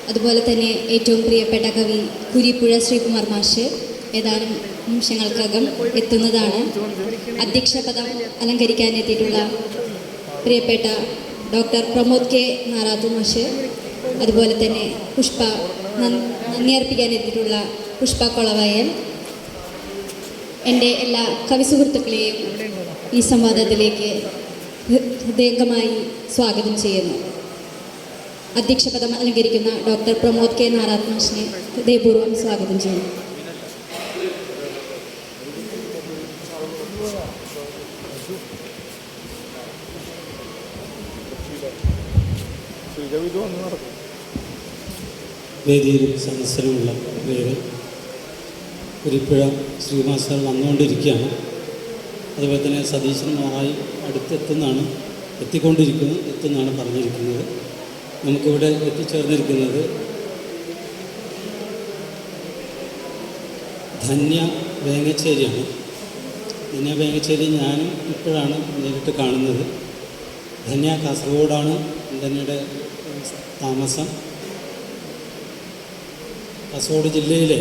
അതുപോലെ തന്നെ ഏറ്റവും പ്രിയപ്പെട്ട കവി കുരിപ്പുഴ ശ്രീകുമാർ മാഷ് ഏതാനും നിമിഷങ്ങൾക്കകം എത്തുന്നതാണ്. അധ്യക്ഷപദം അലങ്കരിക്കാനെത്തിയിട്ടുള്ള പ്രിയപ്പെട്ട ഡോക്ടർ പ്രമോദ് കെ നാറാത്തു മാഷ്, അതുപോലെ തന്നെ നന്ദി അർപ്പിക്കാനെത്തിയിട്ടുള്ള പുഷ്പ കൊളവയൽ, എൻ്റെ എല്ലാ കവി സുഹൃത്തുക്കളെയും ഈ സംവാദത്തിലേക്ക് ഹൃദയംഗമായി സ്വാഗതം ചെയ്യുന്നു. അധ്യക്ഷപദം അലങ്കരിക്കുന്ന ഡോക്ടർ പ്രമോദ് കെ നാറാത്ത് മാഷിനെ ഹൃദയപൂർവ്വം സ്വാഗതം ചെയ്യുന്നു. വേദിയിലും സദസ്സിലുമുള്ള പേര് കുരിപ്പുഴ ശ്രീമാസ്റ്റർ വന്നുകൊണ്ടിരിക്കുകയാണ്. അതുപോലെ തന്നെ സതീശനുമായി എത്തിക്കൊണ്ടിരിക്കുന്നതാണ് പറഞ്ഞിരിക്കുന്നത്. നമുക്കിവിടെ എത്തിച്ചേർന്നിരിക്കുന്നത് ധന്യ വേങ്ങച്ചേരിയാണ്. ധന്യ വേങ്ങച്ചേരി ഞാനും ഇപ്പോഴാണ് നേരിട്ട് കാണുന്നത്. ധന്യ കാസർഗോഡാണ് ധന്യയുടെ താമസം. കാസർഗോഡ് ജില്ലയിലെ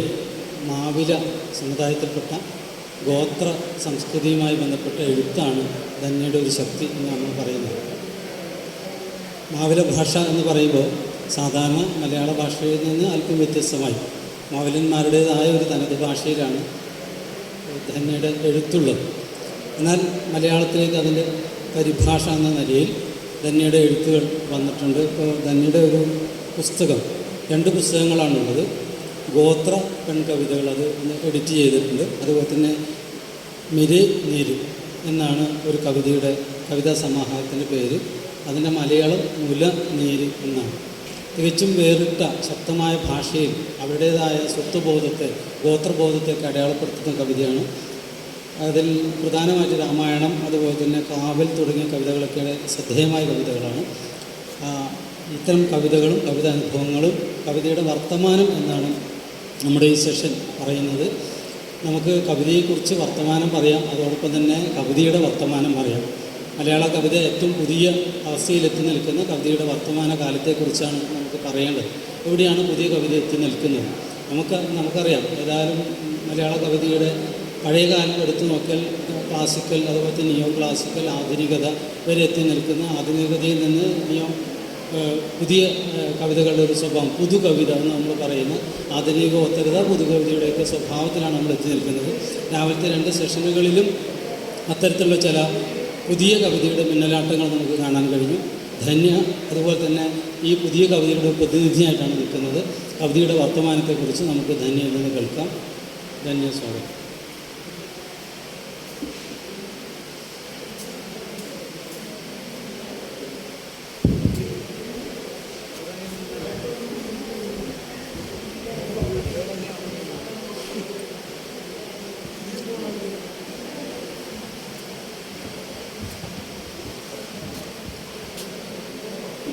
മാവില സമുദായത്തിൽപ്പെട്ട ഗോത്ര സംസ്കൃതിയുമായി ബന്ധപ്പെട്ട എഴുത്താണ് ധന്യയുടെ ഒരു ശക്തി എന്ന് നമ്മൾ പറയുന്നത്. മാവില ഭാഷ എന്ന് പറയുമ്പോൾ സാധാരണ മലയാള ഭാഷയിൽ നിന്ന് അല്പം വ്യത്യസ്തമായി മാവിലന്മാരുടേതായ ഒരു തനത് ഭാഷയിലാണ് ധന്യയുടെ എഴുത്തുള്ളത്. എന്നാൽ മലയാളത്തിലേക്ക് അതിൻ്റെ പരിഭാഷ എന്ന നിലയിൽ ധന്യയുടെ എഴുത്തുകൾ വന്നിട്ടുണ്ട്. ഇപ്പോൾ ധന്യയുടെ ഒരു പുസ്തകം, 2 പുസ്തകങ്ങളാണുള്ളത്. ഗോത്ര പെൺകവിതകൾ, അത് എഡിറ്റ് ചെയ്തിട്ടുണ്ട്. അതുപോലെ തന്നെ മിരെ നേര് എന്നാണ് ഒരു കവിതാ സമാഹാരത്തിൻ്റെ പേര്. അതിൻ്റെ മലയാളം മുല നേര് എന്നാണ്. തികച്ചും വേറിട്ട ശക്തമായ ഭാഷയിൽ അവരുടേതായ സ്വത്വബോധത്തെ, ഗോത്രബോധത്തെയൊക്കെ അടയാളപ്പെടുത്തുന്ന കവിതയാണ്. അതിൽ പ്രധാനമായിട്ട് രാമായണം, അതുപോലെ തന്നെ കാവൽ തുടങ്ങിയ കവിതകളൊക്കെ ശ്രദ്ധേയമായ കവിതകളാണ്. ഇത്തരം കവിതകളും കവിതാനുഭവങ്ങളും കവിതയുടെ വർത്തമാനം എന്നാണ് നമ്മുടെ ഈ സെഷൻ പറയുന്നത്. നമുക്ക് കവിതയെക്കുറിച്ച് വർത്തമാനം പറയാം, അതോടൊപ്പം തന്നെ കവിതയുടെ വർത്തമാനം പറയാം. മലയാള കവിത ഏറ്റവും പുതിയ അവസ്ഥയിലെത്തി നിൽക്കുന്ന കവിതയുടെ വർത്തമാന കാലത്തെക്കുറിച്ചാണ് നമുക്ക് പറയേണ്ടത്. എവിടെയാണ് പുതിയ കവിത എത്തി നിൽക്കുന്നത്? നമുക്കറിയാം. ഏതായാലും മലയാള കവിതയുടെ പഴയകാലം എടുത്തു നോക്കിയാൽ ക്ലാസിക്കൽ, അതുപോലെ തന്നെ നിയോ ക്ലാസിക്കൽ, ആധുനികത വരെ എത്തി നിൽക്കുന്ന ആധുനികതയിൽ നിന്ന് പുതിയ കവിതകളുടെ ഒരു സ്വഭാവം, പുതുകവിത എന്ന് നമ്മൾ പറയുന്ന ആധുനികോത്തരത, പുതുകവിതയുടെയൊക്കെ സ്വഭാവത്തിലാണ് നമ്മൾ എത്തി നിൽക്കുന്നത്. രാവിലത്തെ 2 സെഷനുകളിലും അത്തരത്തിലുള്ള ചില പുതിയ കവിതയുടെ മിന്നലാട്ടങ്ങൾ നമുക്ക് കാണാൻ കഴിഞ്ഞു. ധന്യ അതുപോലെ തന്നെ ഈ പുതിയ കവിതയുടെ പ്രതിനിധിയായിട്ടാണ് നിൽക്കുന്നത്. കവിതയുടെ വർത്തമാനത്തെക്കുറിച്ച് നമുക്ക് ധന്യയിൽ നിന്ന് കേൾക്കാം. ധന്യ, സ്വാഗതം.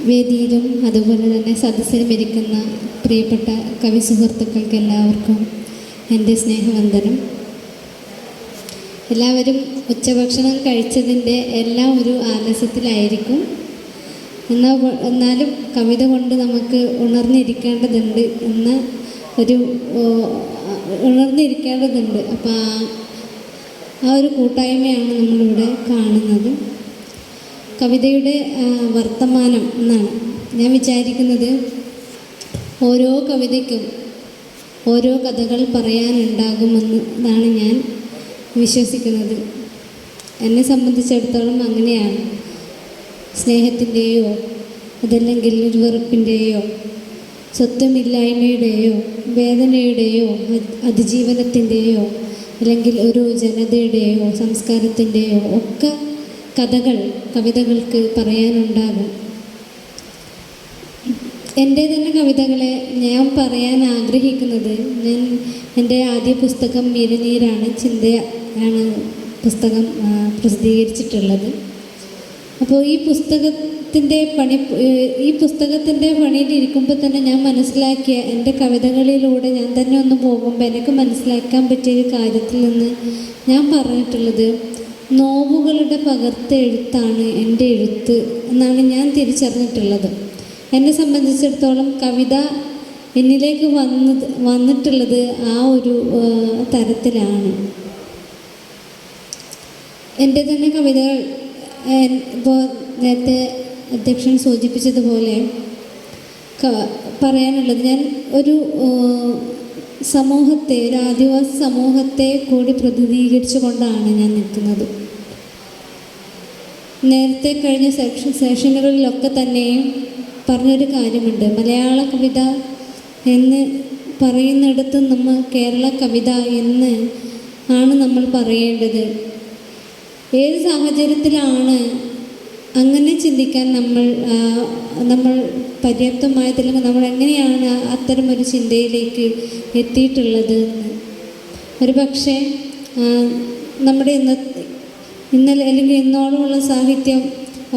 വേദിയിലും അതുപോലെ തന്നെ സദസ്സിലും ഇരിക്കുന്ന പ്രിയപ്പെട്ട കവി സുഹൃത്തുക്കൾക്ക് എല്ലാവർക്കും എൻ്റെ സ്നേഹവന്ദനം. എല്ലാവരും ഉച്ചഭക്ഷണം കഴിച്ചതിൻ്റെ എല്ലാം ഒരു ആലസ്യത്തിലായിരിക്കും. എന്നാലും കവിത കൊണ്ട് നമുക്ക് ഉണർന്നിരിക്കേണ്ടതുണ്ട്. അപ്പോൾ ആ ഒരു കൂട്ടായ്മയാണ് നമ്മളിവിടെ കാണുന്നത്. കവിതയുടെ വർത്തമാനം എന്നാണ് ഞാൻ വിചാരിക്കുന്നത്. ഓരോ കവിതയ്ക്കും ഓരോ കഥകൾ പറയാനുണ്ടാകുമെന്നാണ് ഞാൻ വിശ്വസിക്കുന്നത്. എന്നെ സംബന്ധിച്ചിടത്തോളം അങ്ങനെയാണ്. സ്നേഹത്തിൻ്റെയോ അതല്ലെങ്കിൽ ഒരു വെറുപ്പിൻ്റെയോ സ്വത്വമില്ലായ്മയുടെയോ വേദനയുടെയോ അതിജീവനത്തിൻ്റെയോ അല്ലെങ്കിൽ ഒരു ജനതയുടെയോ സംസ്കാരത്തിൻ്റെയോ ഒക്കെ കവിതകൾക്ക് പറയാനുണ്ടാകും. എൻ്റെ തന്നെ കവിതകളെ ഞാൻ പറയാൻ ആഗ്രഹിക്കുന്നത്, എൻ്റെ ആദ്യ പുസ്തകം മിരനീരാണ്, ചിന്തയാണ് പുസ്തകം പ്രസിദ്ധീകരിച്ചിട്ടുള്ളത്. അപ്പോൾ ഈ പുസ്തകത്തിൻ്റെ പണിയിലിരിക്കുമ്പോൾ തന്നെ ഞാൻ മനസ്സിലാക്കിയ, എൻ്റെ കവിതകളിലൂടെ ഞാൻ തന്നെ ഒന്ന് പോകുമ്പോൾ എനിക്ക് മനസ്സിലാക്കാൻ പറ്റിയൊരു കാര്യത്തിൽ നിന്ന് ഞാൻ പറഞ്ഞിട്ടുള്ളത്, നോവുകളുടെ പകർത്തെഴുത്താണ് എൻ്റെ എഴുത്ത് എന്നാണ് ഞാൻ തിരിച്ചറിഞ്ഞിട്ടുള്ളത്. എന്നെ സംബന്ധിച്ചിടത്തോളം കവിത എന്നിലേക്ക് വന്നിട്ടുള്ളത് ആ ഒരു തരത്തിലാണ്. എൻ്റെ തന്നെ കവിതകൾ ഇപ്പോൾ നേരത്തെ അധ്യക്ഷൻ സൂചിപ്പിച്ചതുപോലെ പറയാനുള്ളത്, ഞാൻ ഒരു സമൂഹത്തെ, ഒരു ആദിവാസി സമൂഹത്തെ കൂടി പ്രതിനിധീകരിച്ചു കൊണ്ടാണ് ഞാൻ നിൽക്കുന്നത്. നേരത്തെ കഴിഞ്ഞ സെഷനുകളിലൊക്കെ തന്നെ പറഞ്ഞൊരു കാര്യമുണ്ട്, മലയാള കവിത എന്ന് പറയുന്നിടത്ത് നമ്മൾ കേരള കവിത എന്ന് ആണ് നമ്മൾ പറയേണ്ടത്. ഏത് സാഹചര്യത്തിലാണ് അങ്ങനെ ചിന്തിക്കാൻ നമ്മൾ പര്യാപ്തമായതില്ലെങ്കിൽ നമ്മൾ എങ്ങനെയാണ് അത്തരമൊരു ചിന്തയിലേക്ക് എത്തിയിട്ടുള്ളത് എന്ന് ഒരു പക്ഷേ നമ്മുടെ ഇന്നലെ അല്ലെങ്കിൽ ഇന്നോളമുള്ള സാഹിത്യം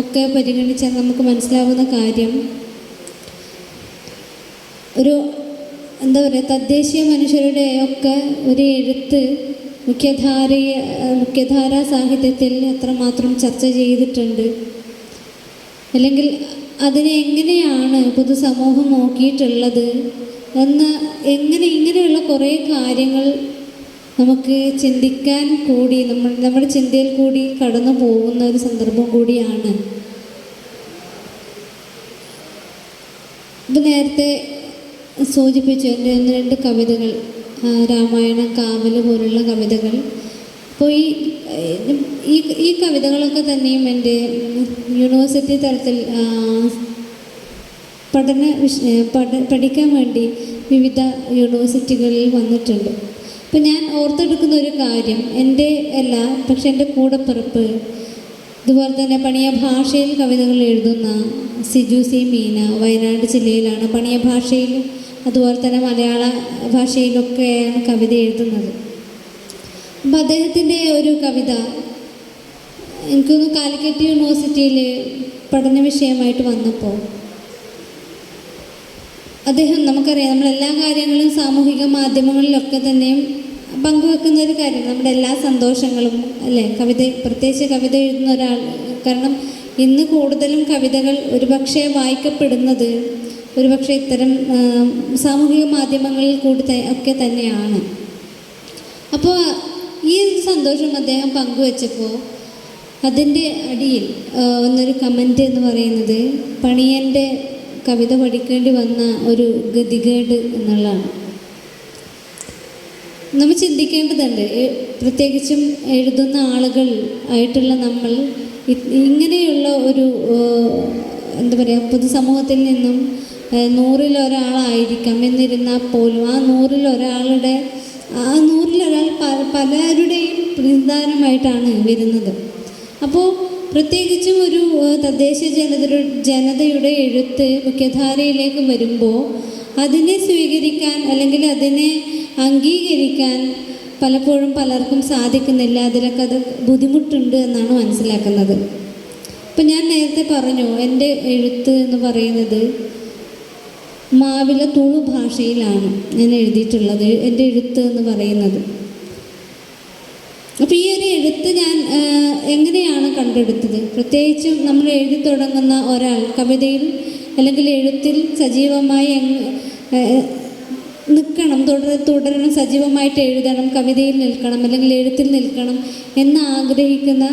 ഒക്കെ പരിഗണിച്ചാൽ നമുക്ക് മനസ്സിലാവുന്ന കാര്യം, ഒരു എന്താ പറയുക, തദ്ദേശീയ മനുഷ്യരുടെ ഒക്കെ ഒരു എഴുത്ത് മുഖ്യധാരാ സാഹിത്യത്തിൽ എത്രമാത്രം ചർച്ച ചെയ്തിട്ടുണ്ട്, അല്ലെങ്കിൽ അതിനെ എങ്ങനെയാണ് പൊതുസമൂഹം നോക്കിയിട്ടുള്ളത് എന്ന് ഇങ്ങനെയുള്ള കുറേ കാര്യങ്ങൾ നമുക്ക് ചിന്തിക്കാൻ കൂടി നമ്മുടെ ചിന്തയിൽ കൂടി കടന്നു പോകുന്ന ഒരു സന്ദർഭം കൂടിയാണ്. ഇപ്പം നേരത്തെ സൂചിപ്പിച്ചു എൻ്റെ 1-2 കവിതകൾ, രാമായണം, കാവൽ പോലുള്ള കവിതകൾ. അപ്പോൾ ഈ കവിതകളൊക്കെ തന്നെയും എൻ്റെ യൂണിവേഴ്സിറ്റി തലത്തിൽ പഠിക്കാൻ വേണ്ടി വിവിധ യൂണിവേഴ്സിറ്റികളിൽ വന്നിട്ടുണ്ട്. അപ്പം ഞാൻ ഓർത്തെടുക്കുന്ന ഒരു കാര്യം, എൻ്റെ അല്ല പക്ഷെ എൻ്റെ കൂടെപ്പിറപ്പ്, ഇതുപോലെ തന്നെ പണിയ ഭാഷയിൽ കവിതകൾ എഴുതുന്ന സിജു സി മീന വയനാട് ജില്ലയിലാണ്. പണിയ ഭാഷയിലും അതുപോലെ തന്നെ മലയാള ഭാഷയിലൊക്കെയാണ് കവിത എഴുതുന്നത്. അപ്പം അദ്ദേഹത്തിൻ്റെ ഒരു കവിത എനിക്കൊന്ന് കാലിക്കറ്റ് യൂണിവേഴ്സിറ്റിയിൽ പഠന വിഷയമായിട്ട് വന്നപ്പോൾ അദ്ദേഹം, നമുക്കറിയാം നമ്മളെല്ലാ കാര്യങ്ങളും സാമൂഹിക മാധ്യമങ്ങളിലൊക്കെ തന്നെയും പങ്കുവെക്കുന്ന ഒരു കാര്യം, നമ്മുടെ എല്ലാ സന്തോഷങ്ങളും അല്ലേ, പ്രത്യേകിച്ച് കവിത എഴുതുന്ന ഒരാൾ. കാരണം ഇന്ന് കൂടുതലും കവിതകൾ ഒരുപക്ഷെ വായിക്കപ്പെടുന്നത് ഒരുപക്ഷെ ഇത്തരം സാമൂഹിക മാധ്യമങ്ങളിൽ കൂടി ഒക്കെ തന്നെയാണ്. അപ്പോൾ ഈ ഒരു സന്തോഷം അദ്ദേഹം പങ്കുവെച്ചപ്പോൾ അതിൻ്റെ അടിയിൽ ഒന്നൊരു കമൻറ്റ് എന്ന് പറയുന്നത്, പണിയൻ്റെ കവിത പഠിക്കേണ്ടി വന്ന ഒരു ഗതികേട് എന്നുള്ളതാണ്. നമ്മൾ ചിന്തിക്കേണ്ടതുണ്ട്, പ്രത്യേകിച്ചും എഴുതുന്ന ആളുകൾ ആയിട്ടുള്ള നമ്മൾ ഇങ്ങനെയുള്ള ഒരു എന്താ പറയുക, പൊതുസമൂഹത്തിൽ നിന്നും 100-ൽ ഒരാളായിരിക്കാം എന്നിരുന്നാൽ പോലും ആ 100-ൽ ഒരാൾ പലരുടെയും പ്രതിനിധാനമായിട്ടാണ് വരുന്നത്. അപ്പോൾ പ്രത്യേകിച്ചും ഒരു തദ്ദേശ ജനതയുടെ എഴുത്ത് മുഖ്യധാരയിലേക്ക് വരുമ്പോൾ അതിനെ സ്വീകരിക്കാൻ അല്ലെങ്കിൽ അതിനെ അംഗീകരിക്കാൻ പലപ്പോഴും പലർക്കും സാധിക്കുന്നില്ല. അതിലൊക്കെ അത് ബുദ്ധിമുട്ടുണ്ട് എന്നാണ് മനസ്സിലാക്കുന്നത്. ഇപ്പം ഞാൻ നേരത്തെ പറഞ്ഞു, എൻ്റെ എഴുത്ത് എന്ന് പറയുന്നത് മാവില തുളു ഭാഷയിലാണ് ഞാൻ എഴുതിയിട്ടുള്ളത്, എൻ്റെ എഴുത്ത് എന്ന് പറയുന്നത്. അപ്പോൾ ഈ ഒരു എഴുത്ത് ഞാൻ എങ്ങനെയാണ് കണ്ടെടുത്തത്? പ്രത്യേകിച്ചും നമ്മൾ എഴുതി തുടങ്ങുന്ന ഒരാൾ കവിതയിൽ അല്ലെങ്കിൽ എഴുത്തിൽ സജീവമായി നിൽക്കണം, തുടരണം, സജീവമായിട്ട് എഴുതണം, കവിതയിൽ നിൽക്കണം അല്ലെങ്കിൽ എഴുത്തിൽ നിൽക്കണം എന്ന് ആഗ്രഹിക്കുന്ന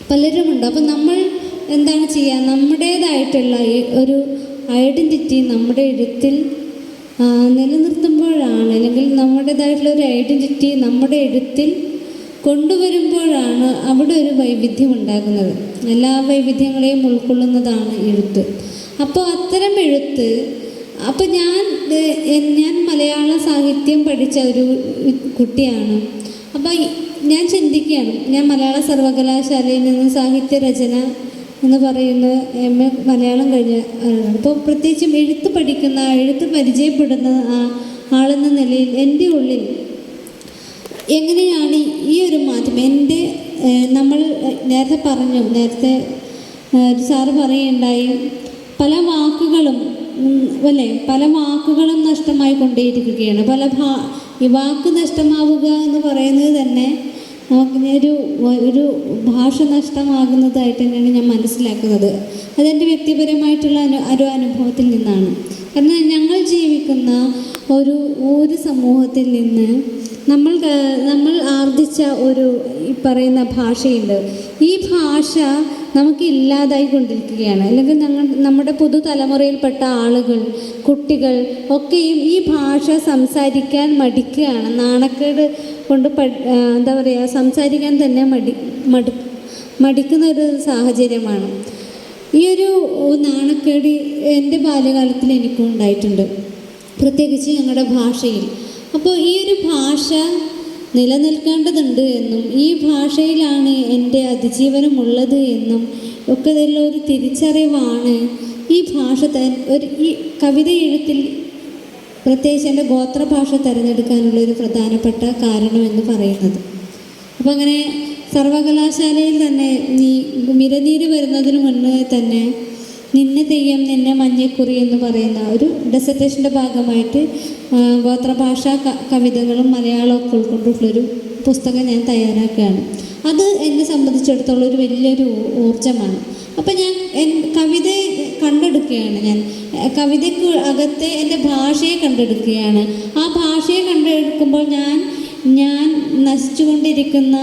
പലരുമുണ്ട്. അപ്പം നമ്മൾ എന്താണ് ചെയ്യുക? നമ്മുടേതായിട്ടുള്ള ഒരു ഐഡൻറ്റിറ്റി നമ്മുടെ എഴുത്തിൽ നിലനിർത്തുമ്പോഴാണ്, അല്ലെങ്കിൽ നമ്മുടേതായിട്ടുള്ള ഒരു ഐഡൻറ്റിറ്റി നമ്മുടെ എഴുത്തിൽ കൊണ്ടുവരുമ്പോഴാണ് അവിടെ ഒരു വൈവിധ്യം ഉണ്ടാകുന്നത്. എല്ലാ വൈവിധ്യങ്ങളെയും ഉൾക്കൊള്ളുന്നതാണ് എഴുത്ത്. അപ്പോൾ അത്തരം എഴുത്ത്, അപ്പോൾ ഞാൻ മലയാള സാഹിത്യം പഠിച്ച ഒരു കുട്ടിയാണ്. അപ്പോൾ ഞാൻ ചിന്തിക്കുകയാണ്, ഞാൻ മലയാള സർവകലാശാലയിൽ നിന്ന് സാഹിത്യ രചന എന്ന് പറയുന്ന MA മലയാളം കഴിഞ്ഞ ആളാണ്. അപ്പോൾ പ്രത്യേകിച്ചും എഴുത്ത് പഠിക്കുന്ന, എഴുത്ത് പരിചയപ്പെടുന്ന ആളെന്ന നിലയിൽ എൻ്റെ ഉള്ളിൽ എങ്ങനെയാണ് ഈ ഒരു മാറ്റം നമ്മൾ നേരത്തെ സാറ് പറയുണ്ടായി, പല വാക്കുകളും നഷ്ടമായി കൊണ്ടേയിരിക്കുകയാണ്. ഈ വാക്ക് നഷ്ടമാവുക എന്ന് പറയുന്നത് തന്നെ നമുക്ക് ഒരു ഭാഷ നഷ്ടമാകുന്നതായിട്ട് തന്നെയാണ് ഞാൻ മനസ്സിലാക്കുന്നത്. അതെൻ്റെ വ്യക്തിപരമായിട്ടുള്ള ഒരു അനുഭവത്തിൽ നിന്നാണ്. കാരണം ഞങ്ങൾ ജീവിക്കുന്ന ഒരു സമൂഹത്തിൽ നിന്ന് നമ്മൾ ആർജിച്ച ഈ പറയുന്ന ഭാഷയുണ്ട്. ഈ ഭാഷ നമുക്ക് ഇല്ലാതായിക്കൊണ്ടിരിക്കുകയാണ്. അല്ലെങ്കിൽ നമ്മുടെ പുതുതലമുറയിൽപ്പെട്ട ആളുകൾ, കുട്ടികൾ ഒക്കെയും ഈ ഭാഷ സംസാരിക്കാൻ മടിക്കുകയാണ്. നാണക്കേട് കൊണ്ട് എന്താ പറയുക, സംസാരിക്കാൻ തന്നെ മടിക്കുന്ന ഒരു സാഹചര്യമാണ്. ഈ ഒരു നാണക്കേട് എൻ്റെ ബാല്യകാലത്തിൽ എനിക്കും ഉണ്ടായിട്ടുണ്ട്, പ്രത്യേകിച്ച് ഞങ്ങളുടെ ഭാഷയിൽ. അപ്പോൾ ഈ ഒരു ഭാഷ നിലനിൽക്കേണ്ടതുണ്ട് എന്നും ഈ ഭാഷയിലാണ് എൻ്റെ അതിജീവനമുള്ളത് എന്നും ഒക്കെ ഉള്ള ഒരു തിരിച്ചറിവാണ് ഈ ഭാഷ ഈ കവിത എഴുത്തിൽ പ്രത്യേകിച്ച് എൻ്റെ ഗോത്രഭാഷ തിരഞ്ഞെടുക്കാനുള്ളൊരു പ്രധാനപ്പെട്ട കാരണമെന്ന് പറയുന്നത്. അപ്പോൾ അങ്ങനെ സർവകലാശാലയിൽ തന്നെ മിരനീര് വരുന്നതിന് മുന്നേ തന്നെ നിന്നെ തെയ്യം നിന്നെ മഞ്ഞക്കുറി എന്ന് പറയുന്ന ഒരു ഡെസർട്ടേഷൻ്റെ ഭാഗമായിട്ട് ഗോത്രഭാഷാ കവിതകളും മലയാളമൊക്കെ ഉൾക്കൊണ്ടുള്ളൊരു പുസ്തകം ഞാൻ തയ്യാറാക്കുകയാണ്. അത് എന്നെ സംബന്ധിച്ചിടത്തോളം ഒരു വലിയൊരു ഊർജ്ജമാണ്. അപ്പം ഞാൻ കവിതയെ കണ്ടെടുക്കുകയാണ്. ഞാൻ കവിതയ്ക്ക് അകത്തെ എൻ്റെ ഭാഷയെ കണ്ടെടുക്കുകയാണ്. ആ ഭാഷയെ കണ്ടെടുക്കുമ്പോൾ ഞാൻ നശിച്ചുകൊണ്ടിരിക്കുന്ന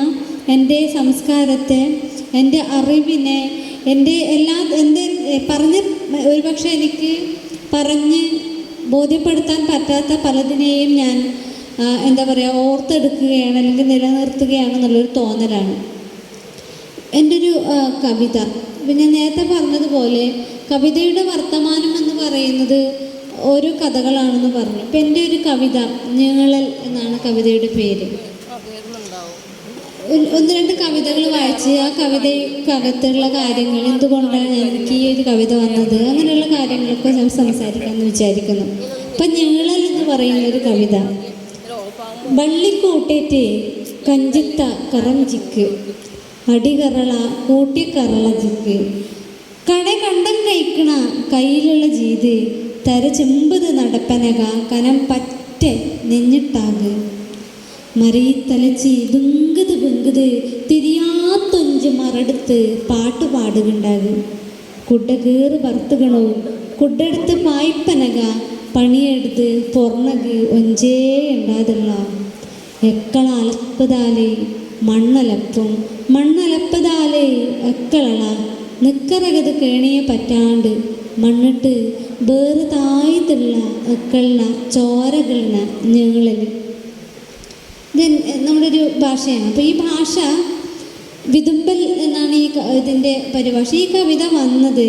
എൻ്റെ സംസ്കാരത്തെ, എൻ്റെ അറിവിനെ, എൻ്റെ ഒരുപക്ഷെ എനിക്ക് പറഞ്ഞ് ബോധ്യപ്പെടുത്താൻ പറ്റാത്ത പലതിനെയും ഞാൻ എന്താ പറയുക ഓർത്തെടുക്കുകയാണ്, അല്ലെങ്കിൽ നിലനിർത്തുകയാണെന്നുള്ളൊരു തോന്നലാണ്. എൻ്റെ ഒരു കവിത, ഞാൻ നേരത്തെ പറഞ്ഞതുപോലെ കവിതയുടെ വർത്തമാനം എന്ന് പറയുന്നത് ഓരോ കഥകളാണെന്ന് പറഞ്ഞു. ഇപ്പം എൻ്റെ ഒരു കവിത ഞങ്ങളൽ എന്നാണ് കവിതയുടെ പേര്. ഒന്ന് രണ്ട് കവിതകൾ വായിച്ച് ആ കവിതയ്ക്കകത്തുള്ള കാര്യങ്ങൾ, എന്തുകൊണ്ടാണ് എനിക്ക് ഈ ഒരു കവിത വന്നത്, അങ്ങനെയുള്ള കാര്യങ്ങളൊക്കെ ഞാൻ സംസാരിക്കാമെന്ന് വിചാരിക്കുന്നു. അപ്പം ഞങ്ങളൽ എന്ന് പറയുന്ന ഒരു കവിത. വള്ളിക്കൂട്ടേറ്റ് കഞ്ചിത്ത കറം ചിക്ക് അടികറള കൂട്ടിയ കറള ചിക്ക് കട കണ്ടം കഴിക്കണ കയ്യിലുള്ള ജീത് തര ചെമ്പത് നടപ്പനക കനം പറ്റ നെഞ്ഞിട്ടാക് മറിയിത്തലച്ച് ബുങ്കത് ബുങ്കത് തിരിയാത്തൊഞ്ച് മറടുത്ത് പാട്ട് പാടുകണ്ടാകും കുഡ കയറ് വറുത്തുകണോ കുഡെടുത്ത് പായ്പനക പണിയെടുത്ത് പൊറണക് ഒഞ്ചേ ഉണ്ടാതുള്ള എക്കള അലപ്പതാലേ മണ്ണലപ്പതാലേ എക്കളള നിക്കറകത് കേണിയെ പറ്റാണ്ട് മണ്ണിട്ട് വേറെ താഴ്ത്തുള്ള എക്കള ചോരകള ഞങ്ങളിൽ. നമ്മുടെ ഒരു ഭാഷയാണ്. അപ്പോൾ ഈ ഭാഷ വിതുമ്പൽ എന്നാണ് ഇതിൻ്റെ പരിഭാഷ. ഈ കവിത വന്നത്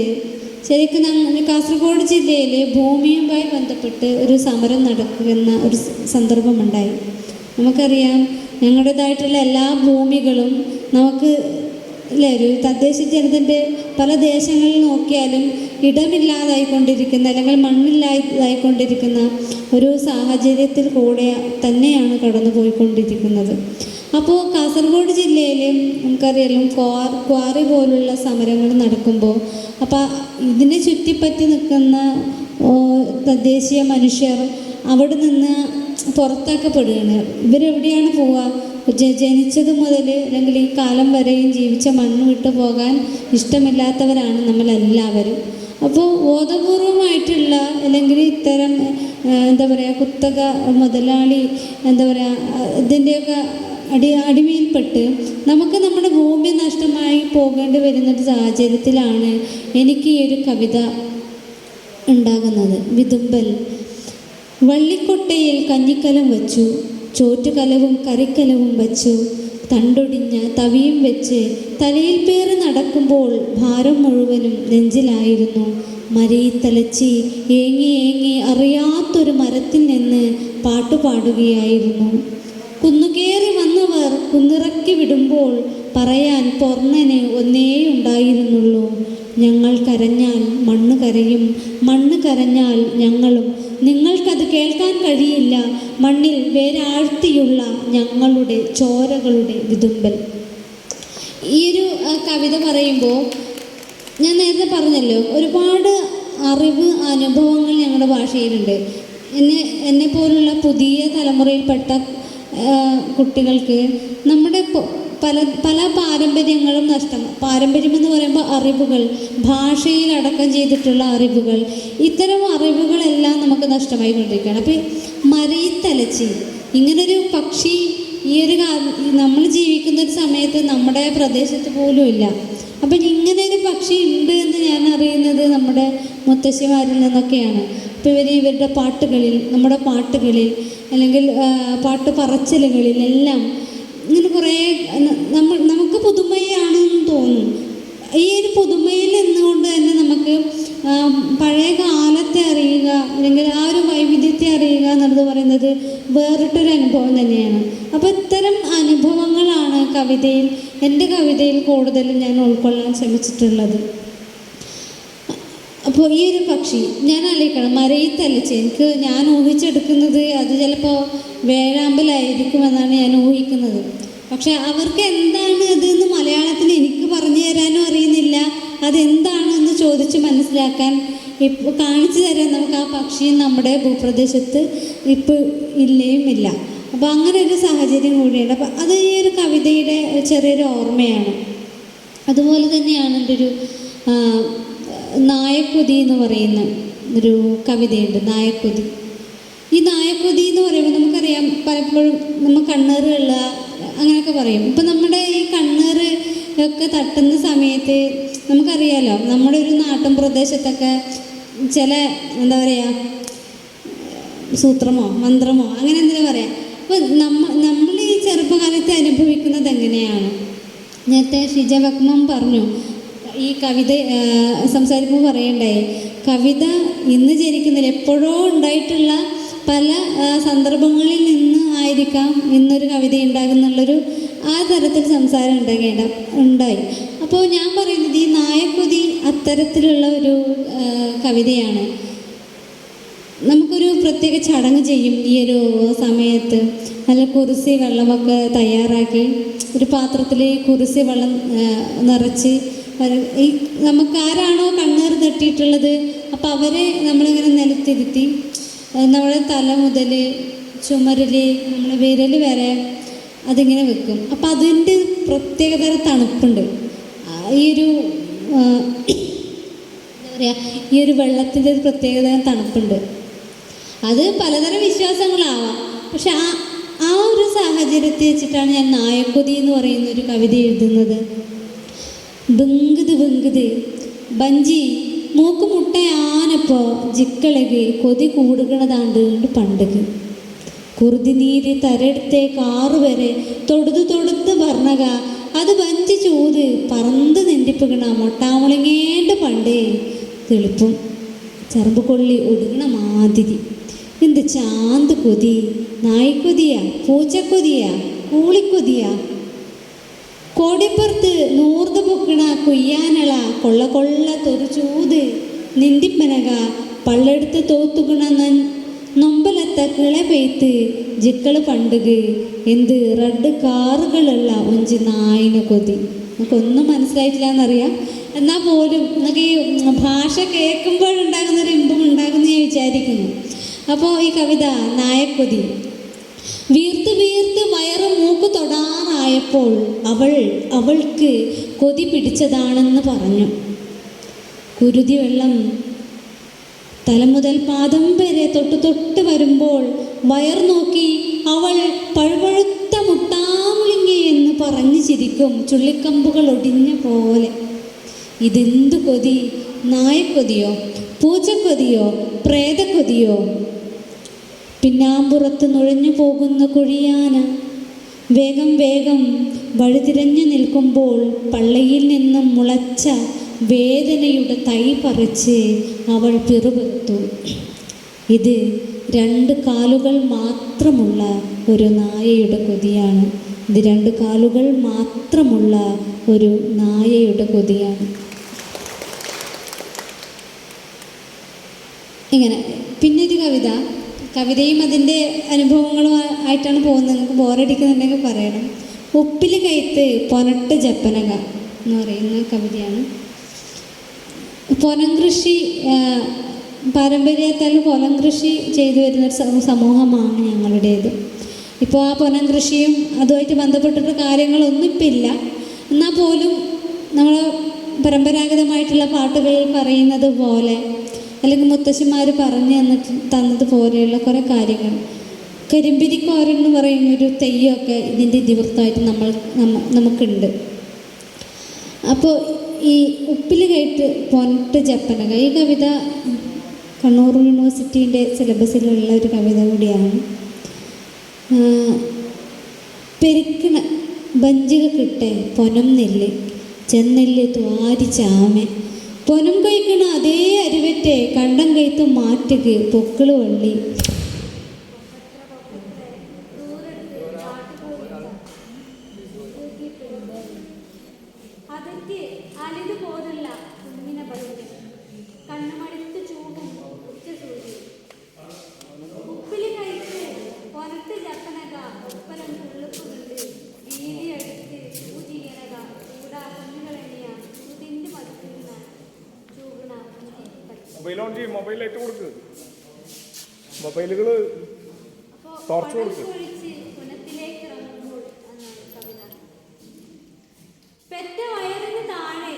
ശരിക്കും കാസർഗോഡ് ജില്ലയിൽ ഭൂമിയുമായി ബന്ധപ്പെട്ട് ഒരു സമരം നടക്കുന്ന ഒരു സന്ദർഭമുണ്ടായി. നമുക്കറിയാം, ഞങ്ങളുടേതായിട്ടുള്ള എല്ലാ ഭൂമികളും നമുക്ക് ഒരു തദ്ദേശ ജനതൻ്റെ പല ദേശങ്ങളിൽ നോക്കിയാലും ഇടമില്ലാതായിക്കൊണ്ടിരിക്കുന്ന, അല്ലെങ്കിൽ മണ്ണില്ലാതായിക്കൊണ്ടിരിക്കുന്ന ഒരു സാഹചര്യത്തിൽ കൂടെ തന്നെയാണ് കടന്നു പോയിക്കൊണ്ടിരിക്കുന്നത്. അപ്പോൾ കാസർഗോഡ് ജില്ലയിൽ നമുക്കറിയാം ക്വാറി പോലുള്ള സമരങ്ങൾ നടക്കുമ്പോൾ അപ്പോൾ ഇതിനെ ചുറ്റിപ്പറ്റി നിൽക്കുന്ന തദ്ദേശീയ മനുഷ്യർ അവിടെ നിന്ന് പുറത്താക്കപ്പെടുകയാണ്. ഇവരെവിടെയാണ് പോവുക? ജനിച്ചത് മുതൽ അല്ലെങ്കിൽ ഈ കാലം വരെയും ജീവിച്ച മണ്ണ് വിട്ടു പോകാൻ ഇഷ്ടമില്ലാത്തവരാണ് നമ്മളെല്ലാവരും. അപ്പോൾ ബോധപൂർവമായിട്ടുള്ള അല്ലെങ്കിൽ ഇത്തരം എന്താ പറയുക കുത്തക മുതലാളി എന്താ പറയുക ഇതിൻ്റെയൊക്കെ അടിമയിൽപ്പെട്ട് നമുക്ക് നമ്മുടെ ഭൂമി നഷ്ടമായി പോകേണ്ടി വരുന്നൊരു സാഹചര്യത്തിലാണ് എനിക്ക് ഈ ഒരു കവിത ഉണ്ടാകുന്നത്. വിതുമ്പൽ. വള്ളിക്കൊട്ടയിൽ കഞ്ഞിക്കലം വച്ചു, ചോറ്റുകലവും കറിക്കലവും വച്ചു, തണ്ടൊടിഞ്ഞ തവിയും വെച്ച് തലയിൽ പേറി നടക്കുമ്പോൾ ഭാരം മുഴുവനും നെഞ്ചിലായിരുന്നു. മരിയിത്തലച്ചി ഏങ്ങി അറിയാത്തൊരു മരത്തിൽ നിന്ന് പാട്ടുപാടുകയായിരുന്നു. കുന്നുകേറി വന്നവർ കുന്നിറക്കി വിടുമ്പോൾ പറയാൻ പൊർണന് ഒന്നേയുണ്ടായിരുന്നുള്ളൂ. ഞങ്ങൾ കരഞ്ഞാൽ മണ്ണ് കരയും, മണ്ണ് കരഞ്ഞാൽ ഞങ്ങളും. നിങ്ങൾക്കത് കേൾക്കാൻ കഴിയില്ല, മണ്ണിൽ വേരാഴ്ത്തിയുള്ള ഞങ്ങളുടെ ചോരകളുടെ വിതുമ്പൽ. ഈ ഒരു കവിത പറയുമ്പോൾ ഞാൻ നേരത്തെ പറഞ്ഞല്ലോ, ഒരുപാട് അറിവ് അനുഭവങ്ങൾ ഞങ്ങളുടെ ഭാഷയിലുണ്ട്. എന്നെ പോലുള്ള പുതിയ തലമുറയിൽപ്പെട്ട കുട്ടികൾക്ക് നമ്മുടെ പല പല പാരമ്പര്യങ്ങളും പാരമ്പര്യം എന്ന് പറയുമ്പോൾ അറിവുകൾ, ഭാഷയിൽ അടക്കം ചെയ്തിട്ടുള്ള അറിവുകൾ, ഇത്തരം അറിവുകളെല്ലാം നമുക്ക് നഷ്ടമായിക്കൊണ്ടിരിക്കുകയാണ്. അപ്പോൾ മരയിത്തലച്ചി ഇങ്ങനൊരു പക്ഷി നമ്മൾ ജീവിക്കുന്ന ഒരു സമയത്ത് നമ്മുടെ പ്രദേശത്ത് പോലും ഇല്ല. അപ്പം ഇങ്ങനെ ഒരു പക്ഷി ഉണ്ട് എന്ന് ഞാൻ അറിയുന്നത് നമ്മുടെ മുത്തശ്ശിമാരിൽ നിന്നൊക്കെയാണ്. അപ്പോൾ ഇവരുടെ പാട്ടുകളിൽ, നമ്മുടെ പാട്ടുകളിൽ, അല്ലെങ്കിൽ പാട്ട് പറച്ചിലുകളിലെല്ലാം ഇങ്ങനെ കുറേ നമുക്ക് പുതുമയാണെന്ന് തോന്നും. ഈ ഒരു പുതുമയിൽ നിന്നുകൊണ്ട് തന്നെ നമുക്ക് പഴയ കാലത്തെ അറിയുക, അല്ലെങ്കിൽ ആ ഒരു വൈവിധ്യത്തെ അറിയുക എന്നുള്ളത് പറയുന്നത് വേറിട്ടൊരു അനുഭവം തന്നെയാണ്. അപ്പോൾ ഇത്തരം അനുഭവങ്ങളാണ് എൻ്റെ കവിതയിൽ കൂടുതലും ഞാൻ ഉൾക്കൊള്ളാൻ ശ്രമിച്ചിട്ടുള്ളത്. അപ്പോൾ ഈ ഒരു പക്ഷി ഞാൻ ആലോചിക്കണം, മരയിത്തലച്ച് ഞാൻ ഊഹിച്ചെടുക്കുന്നത് അത് ചിലപ്പോൾ വേഴാമ്പലായിരിക്കുമെന്നാണ് ഞാൻ ഊഹിക്കുന്നത്. പക്ഷെ അവർക്ക് എന്താണ് ഇതെന്ന് മലയാളത്തിൽ എനിക്ക് പറഞ്ഞു തരാനും അറിയുന്നില്ല. അതെന്താണെന്ന് ചോദിച്ച് മനസ്സിലാക്കാൻ ഇപ്പോൾ കാണിച്ചു തരാൻ നമുക്ക് ആ പക്ഷി നമ്മുടെ ഭൂപ്രദേശത്ത് ഇപ്പോൾ ഇല്ല. അപ്പോൾ അങ്ങനെ ഒരു സാഹചര്യം കൂടിയുണ്ട്. അപ്പോൾ അത് ഈ ഒരു കവിതയുടെ ചെറിയൊരു ഓർമ്മയാണ്. അതുപോലെ തന്നെയാണ് എൻ്റെ ഒരു നായക്കൊതി എന്ന് പറയുന്ന ഒരു കവിതയുണ്ട്, നായക്കൊതി. ഈ നായക്കൊതി എന്ന് പറയുമ്പോൾ നമുക്കറിയാം, പലപ്പോഴും നമ്മൾ കണ്ണേറുള്ള അങ്ങനെയൊക്കെ പറയും. ഇപ്പം നമ്മുടെ ഈ കണ്ണേറ് ഒക്കെ തട്ടുന്ന സമയത്ത് നമുക്കറിയാലോ, നമ്മുടെ ഒരു നാട്ടിൻ പ്രദേശത്തൊക്കെ ചില എന്താ പറയുക, സൂത്രമോ മന്ത്രമോ അങ്ങനെ എന്തെങ്കിലും പറയാം. അപ്പോൾ നമ്മൾ ഈ ചെറുപ്പകാലത്ത് അനുഭവിക്കുന്നത് എങ്ങനെയാണ്? നേരത്തെ ഷിജ വക്മം പറഞ്ഞു, ഈ കവിത സംസാരിക്കുമ്പോൾ പറയണ്ടായി, കവിത ഇന്ന് ജനിക്കുന്നില്ല, എപ്പോഴോ ഉണ്ടായിട്ടുള്ള പല സന്ദർഭങ്ങളിൽ നിന്ന് ആയിരിക്കാം ഇന്നൊരു കവിത ഉണ്ടാകുന്നുള്ളൊരു ആ തരത്തിൽ സംസാരം ഉണ്ടായി. അപ്പോൾ ഞാൻ പറയുന്നത് ഈ നായക്കൊതി അത്തരത്തിലുള്ള ഒരു കവിതയാണ്. നമുക്കൊരു പ്രത്യേക ചടങ്ങ് ചെയ്യും ഈ ഒരു സമയത്ത്. നല്ല കുറിസി വെള്ളമൊക്കെ തയ്യാറാക്കി ഒരു പാത്രത്തിൽ കുറിസി വെള്ളം നിറച്ച് ഈ നമുക്ക് ആരാണോ കണ്ണേർ തട്ടിയിട്ടുള്ളത് അപ്പോൾ അവരെ നമ്മളിങ്ങനെ നിലത്തിരുത്തി നമ്മുടെ തല മുതൽ ചുമരിൽ നമ്മൾ വിരൽ വരെ അതിങ്ങനെ വെക്കും. അപ്പോൾ അതിൻ്റെ പ്രത്യേകതര തണുപ്പുണ്ട്. ഈ ഒരു എന്താ പറയുക, ഈ ഒരു വെള്ളത്തിൻ്റെ ഒരു പ്രത്യേകതരം തണുപ്പുണ്ട്. അത് പലതരം വിശ്വാസങ്ങളാവാം. പക്ഷെ ആ ഒരു സാഹചര്യത്തെ വെച്ചിട്ടാണ് ഞാൻ നായക്കൊതി എന്ന് പറയുന്ന ഒരു കവിത എഴുതുന്നത്. ബെങ്കുത് ബെങ്കുത് ബഞ്ചി മൂക്ക് മുട്ടയാനപ്പോ ജിക്കളക് കൊതി കൂടുകണതാണ്ട് പണ്ടക് കുറുതി നീര് തരെടുത്തേക്ക് 6 വരെ തൊടുത്ത് പറഞ്ഞക അത് ബഞ്ചി ചൂത് പറന്ന് നെണ്ടിപ്പിക്കണ മൊട്ടാമുളങ്ങേണ്ട പണ്ടേ തെളിപ്പും ചറമ്പ് കൊള്ളി ഒടുങ്ങണ മാതിരി എന്ത് ചാന്ത് കൊതി, നായ്ക്കൊതിയാ, പൂച്ചക്കൊതിയാ, കൂളിക്കൊതിയാ, കോടിപ്പുറത്ത് നൂർന്ന് പൊക്കണ കുയ്യാനള കൊള്ള തൊറിച്ചൂത് നിന്തിപ്പനക പള്ളെടുത്ത് തോത്തുകണ നൊമ്പലത്ത കിള പെയ്ത്ത് ജിക്കള് പണ്ടുക് എന്ത് റെഡ് കാറുകളുള്ള ഒഞ്ച് നായിന കൊതി. നമുക്കൊന്നും മനസ്സിലായിട്ടില്ല എന്നറിയാം. എന്നാൽ പോലും നമുക്ക് ഈ ഭാഷ കേൾക്കുമ്പോഴുണ്ടാകുന്നൊരു ഇമ്പം ഉണ്ടാകുമെന്ന് ഞാൻ വിചാരിക്കുന്നു. അപ്പോൾ ഈ കവിത നായക്കൊതി. വീർത്ത് വയറ് മൂക്ക് തൊടാറായപ്പോൾ അവൾക്ക് കൊതി പിടിച്ചതാണെന്ന് പറഞ്ഞു. കുരുതി വെള്ളം തല മുതൽ പാദം വരെ തൊട്ട് വരുമ്പോൾ വയർ നോക്കി അവൾ പഴുപഴുത്ത മുട്ടാമുളിങ്ങി എന്ന് പറഞ്ഞു ചിരിക്കും, ചുള്ളിക്കമ്പുകൾ ഒടിഞ്ഞ പോലെ. ഇതെന്തു കൊതി? നായക്കൊതിയോ, പൂച്ചക്കൊതിയോ, പ്രേതക്കൊതിയോ? പിന്നാമ്പുറത്ത് നുഴഞ്ഞു പോകുന്ന കുഴിയാന വേഗം വഴിതിരഞ്ഞു നിൽക്കുമ്പോൾ പള്ളയിൽ നിന്നും മുളച്ച വേദനയുടെ തൈ പറിച്ച് അവൾ പിറുപിറുത്തു. ഇത് 2 കാലുകൾ മാത്രമുള്ള ഒരു നായയുടെ കൊതിയാണ്. ഇത് 2 കാലുകൾ മാത്രമുള്ള ഒരു നായയുടെ കൊതിയാണ്. ഇങ്ങനെ പിന്നൊരു കവിതയും അതിൻ്റെ അനുഭവങ്ങളും ആയിട്ടാണ് പോകുന്നത്. നിങ്ങൾക്ക് ബോറടിക്കുന്നുണ്ടെങ്കിൽ പറയണം. ഉപ്പിൽ കയത്ത് പൊനട്ട് ജപ്പനക എന്ന് പറയുന്ന കവിതയാണ്. പൊനം കൃഷി പാരമ്പര്യത്താൽ പൊനം കൃഷി ചെയ്തു വരുന്നൊരു സമൂഹമാണ് ഞങ്ങളുടേത്. ഇപ്പോൾ ആ പൊനം കൃഷിയും അതുമായിട്ട് ബന്ധപ്പെട്ടിട്ട് കാര്യങ്ങളൊന്നും ഇപ്പം ഇല്ല. എന്നാൽ പോലും നമ്മൾ പരമ്പരാഗതമായിട്ടുള്ള പാട്ടുകളിൽ പറയുന്നത് പോലെ അല്ലെങ്കിൽ മുത്തശ്ശിമാർ പറഞ്ഞു തന്നതുപോലെയുള്ള കുറേ കാര്യങ്ങൾ, കരിമ്പിരിക്കോരെന്ന് പറയുന്ന ഒരു തെയ്യമൊക്കെ ഇതിൻ്റെ ഇതിവൃത്തമായിട്ട് നമുക്കുണ്ട്. അപ്പോൾ ഈ ഉപ്പിൽ കയറ്റ് പൊന്നിട്ട് ജപ്പനക, ഈ കവിത കണ്ണൂർ യൂണിവേഴ്സിറ്റീൻ്റെ സിലബസിലുള്ള ഒരു കവിത കൂടിയാണ്. പെരുക്കണ ബഞ്ചിക കിട്ടെ പൊനം നെല്ല് ചെന്നെല്ല് ത്വാരി ചാമ പൊനം കഴിക്കണ അതേ അരുവറ്റെ കണ്ടം കയത്ത് മാറ്റുക പൊക്കിള് വള്ളി. അതിക്ക് അലിത് പോലുള്ള കുഞ്ഞിനെ ബലിക്ക് കണ്ണുമടുത്ത് ചൂടും ഉച്ചസൂര്യ ഉപ്പില് കഴിച്ച് പൊനത്ത് ജപ്പനക ഒപ്പരം തുള്ളുക്കുന്നുണ്ട് വീതി അടിച്ച് പൂജിയനക കൂടാ കുഞ്ഞുകളെണ്ണിയ ചൂതിൻ്റെ മടുക്കുന്ന ചൂകണ മൊബൈൽ ഓൺ ചെയ്യും, മൊബൈലായിട്ട് കൊടുക്ക്, മൊബൈലുകൾ ടോർച്ച് കൊടുക്ക്. പുനത്തിലേക്ക് ഇറങ്ങുമ്പോൾ എന്നാണ് കവിത. പെറ്റ വയറിന് താഴെ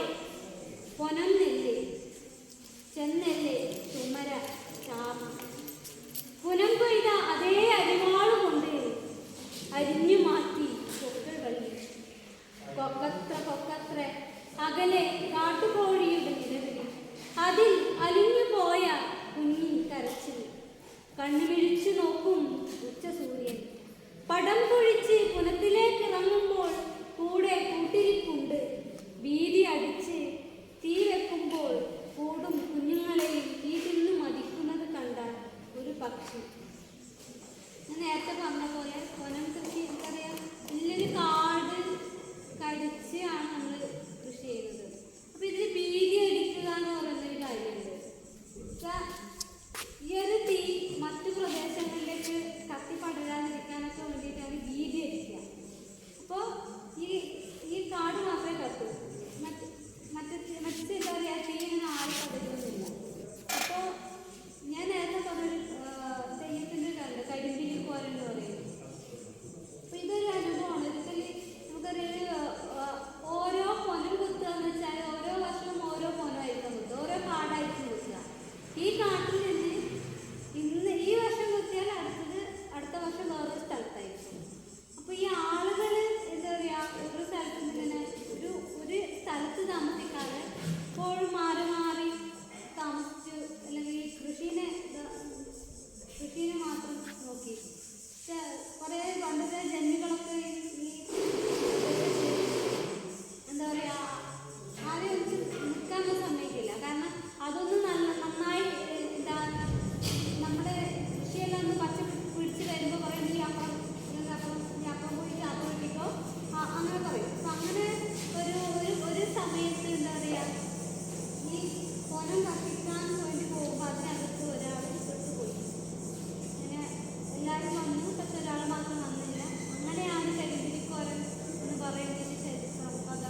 പൊനം നെല്ല് ചെന്നെല്ല് ചുമര ചാമ പുനം കൊയ്ത അതേ അരിവാളുകൊണ്ട് അരിഞ്ഞു മാറ്റി പൊക്കൾ വള്ളി കൊക്കത്ര അകലെ കാട്ടുകോഴിയുടെ നിലവിളി അതിൽ അലിഞ്ഞു പോയ കുഞ്ഞി കരച്ചിൽ കണ്ണുമിഴിച്ചു നോക്കും ഉച്ചസൂര്യൻ പടം പൊഴിച്ച് പുനത്തിലേക്ക് ഇറങ്ങുമ്പോൾ കൂടെ കൂട്ടിരിപ്പുണ്ട് വീതി അടിച്ച് തീ വെക്കുമ്പോൾ കൂടും കുഞ്ഞുങ്ങളെയും തീ തിന്നു മതിക്കുന്നത് കണ്ട ഒരു പക്ഷി. ഞാൻ നേരത്തെ പറഞ്ഞ പോലെ പൊനം കൃഷി നമുക്കറിയാം വലിയൊരു കാട് കടിച്ചാണ് നമ്മൾ കൃഷി ചെയ്യുന്നത്. അപ്പം ഇതിൽ വീതി അടിക്കുക എന്ന് പറയുന്നൊരു കാര്യമുണ്ട്. ഈ ഒരു തീ മറ്റു പ്രദേശങ്ങളിലേക്ക് കത്തി പടരാതിരിക്കാനൊക്കെ വേണ്ടിയിട്ടാണ് വീതി അടിക്കുക. അപ്പോൾ ഈ കാട് മാത്രമേ കത്തൂ, മറ്റ് എന്താ പറയുക തീ ഇങ്ങനെ ആരും പടരുന്നില്ല. അപ്പോൾ ഞാൻ നേരത്തെ പറഞ്ഞൊരു തെയ്യത്തിൻ്റെ കണ്ട് കരിമ്പിരി പോരെന്ന് പറയുന്നത്. അപ്പോൾ ഇതൊരു അനുഭവമാണ്. ഒരിക്കൽ നമുക്കറിയാം ഓരോ പൊനം കുത്തുക എന്ന് വെച്ചാൽ ഓരോ വർഷവും ഓരോ പൊനമായിരിക്കും കുത്തുക, ഓരോ കാടായിരിക്കും കുത്തുക. ഈ കാട്ടിൽ നിന്ന് ഈ വർഷം കുത്തിയാൽ അടുത്ത വർഷം വേറൊരു സ്ഥലത്തായിരിക്കും. അപ്പോൾ ഈ ആളുകൾ എന്താ പറയുക ഒരു സ്ഥലത്ത് ഇങ്ങനെ ഒരു സ്ഥലത്ത് താമസിക്കാതെ എപ്പോഴും മാറി മാറി താമസിച്ച് അല്ലെങ്കിൽ ഈ കൃഷിനെ മാത്രം നോക്കി കുറേ പണ്ടത്തെ ജന്മികളൊക്കെ ഈ എന്താ പറയുക ആരെയും നിൽക്കാനൊന്നും സമ്മതിക്കില്ല. കാരണം അതൊന്നും നന്നായി എന്താ നമ്മുടെ കൃഷിയെല്ലാം ഒന്ന് പച്ച പിടിച്ച് വരുമ്പോൾ പറയുന്നത് ഈ അപ്പുറം പോയിട്ട് അത് കിട്ടിക്കോ അങ്ങനെ പറയും. അപ്പം അങ്ങനെ ഒരു സമയത്ത് എന്താ പറയുക ഈ പൊനം കത്തിക്കാൻ വേണ്ടി പോകുമ്പോൾ അതിനകത്ത് ഒരാൾ പെട്ടുപോയി. അങ്ങനെ എല്ലാവരും വന്നു, പക്ഷെ ഒരാൾ മാത്രം വന്നില്ല. അങ്ങനെയാണ് കരിമ്പിരിക്കോരൻ എന്ന് പറയുന്നതിന് ചരിത്രം കഥ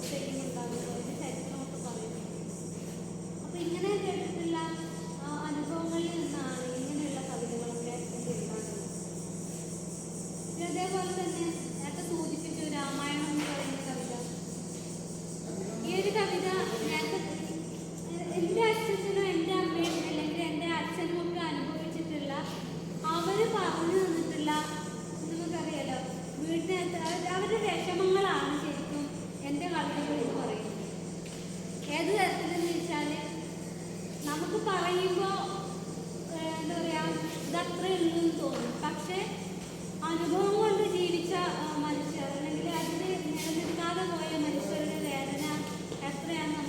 ചെയ്യുന്നുണ്ടാകുന്നതിൻ്റെ ചരിത്രമൊക്കെ പറയുന്നത്. അപ്പോൾ ഇങ്ങനെ കേട്ടിട്ടുള്ള അനുഭവങ്ങളിൽ നിന്നാണ് ഇങ്ങനെയുള്ള കവിതകളൊക്കെ ഉണ്ടാകുന്നത്. അതേപോലെ തന്നെ നേരത്തെ സൂചിപ്പിച്ചു രാമായണം എന്ന് പറയുന്ന കവിത. ഈ ഒരു കവിത എൻ്റെ അച്ഛനും എൻ്റെ അമ്മയും അല്ലെങ്കിൽ എൻ്റെ അച്ഛനും ഒക്കെ അനുഭവിച്ചിട്ടുള്ള അവർ പറഞ്ഞു തന്നിട്ടുള്ള നമുക്കറിയാലോ വീട്ടിനകത്ത് അവരുടെ വിഷമങ്ങളാണ് ശരിക്കും എൻ്റെ കവിതകൾ എന്ന് പറയുന്നത്. ഏത് തരത്തിലെന്ന് വെച്ചാൽ നമുക്ക് പറയുമ്പോൾ എന്താ പറയുക ഇതത്രേ ഉള്ളൂ എന്ന് തോന്നും. പക്ഷേ അനുഭവം കൊണ്ട് ജീവിച്ച മനുഷ്യർ അല്ലെങ്കിൽ അതിൽ നിലനിൽക്കാതെ പോയ മനുഷ്യരുടെ വേദന എത്രയാണെന്ന്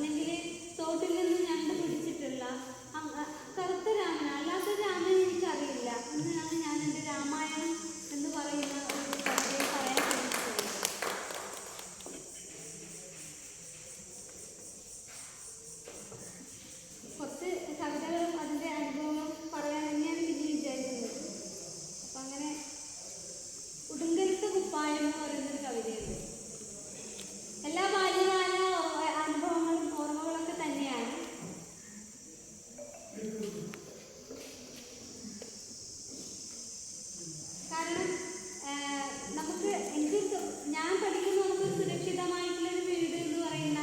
അല്ലെങ്കിൽ തോട്ടിൽ നിന്ന് ഞണ്ട് പിടിച്ചിട്ടുള്ള കറുത്ത രാമൻ, അല്ലാത്ത രാമൻ എനിക്കറിയില്ല എന്നാണ് ഞാൻ എൻ്റെ രാമായണം എന്ന് പറയുന്ന ഒരു കഥയെ പറയാൻ ശ്രമിച്ചത്. കുറച്ച് കവിതകളും അതിൻ്റെ അനുഭവങ്ങളും പറയാൻ തന്നെയാണ് പിന്നെ വിചാരിക്കുന്നത്. അപ്പം അങ്ങനെ ഉടുങ്കലത്തെ കുപ്പായം എന്ന് പറയുന്നൊരു കവിതയുണ്ട്. എല്ലാ ബാല്യകാല അനുഭവങ്ങളും ഓർമ്മകളൊക്കെ തന്നെയാണ്. കാരണം ഞാൻ പഠിക്കുമ്പോൾ നമുക്കൊരു സുരക്ഷിതമായിട്ടുള്ളൊരു വീട് എന്ന് പറയുന്ന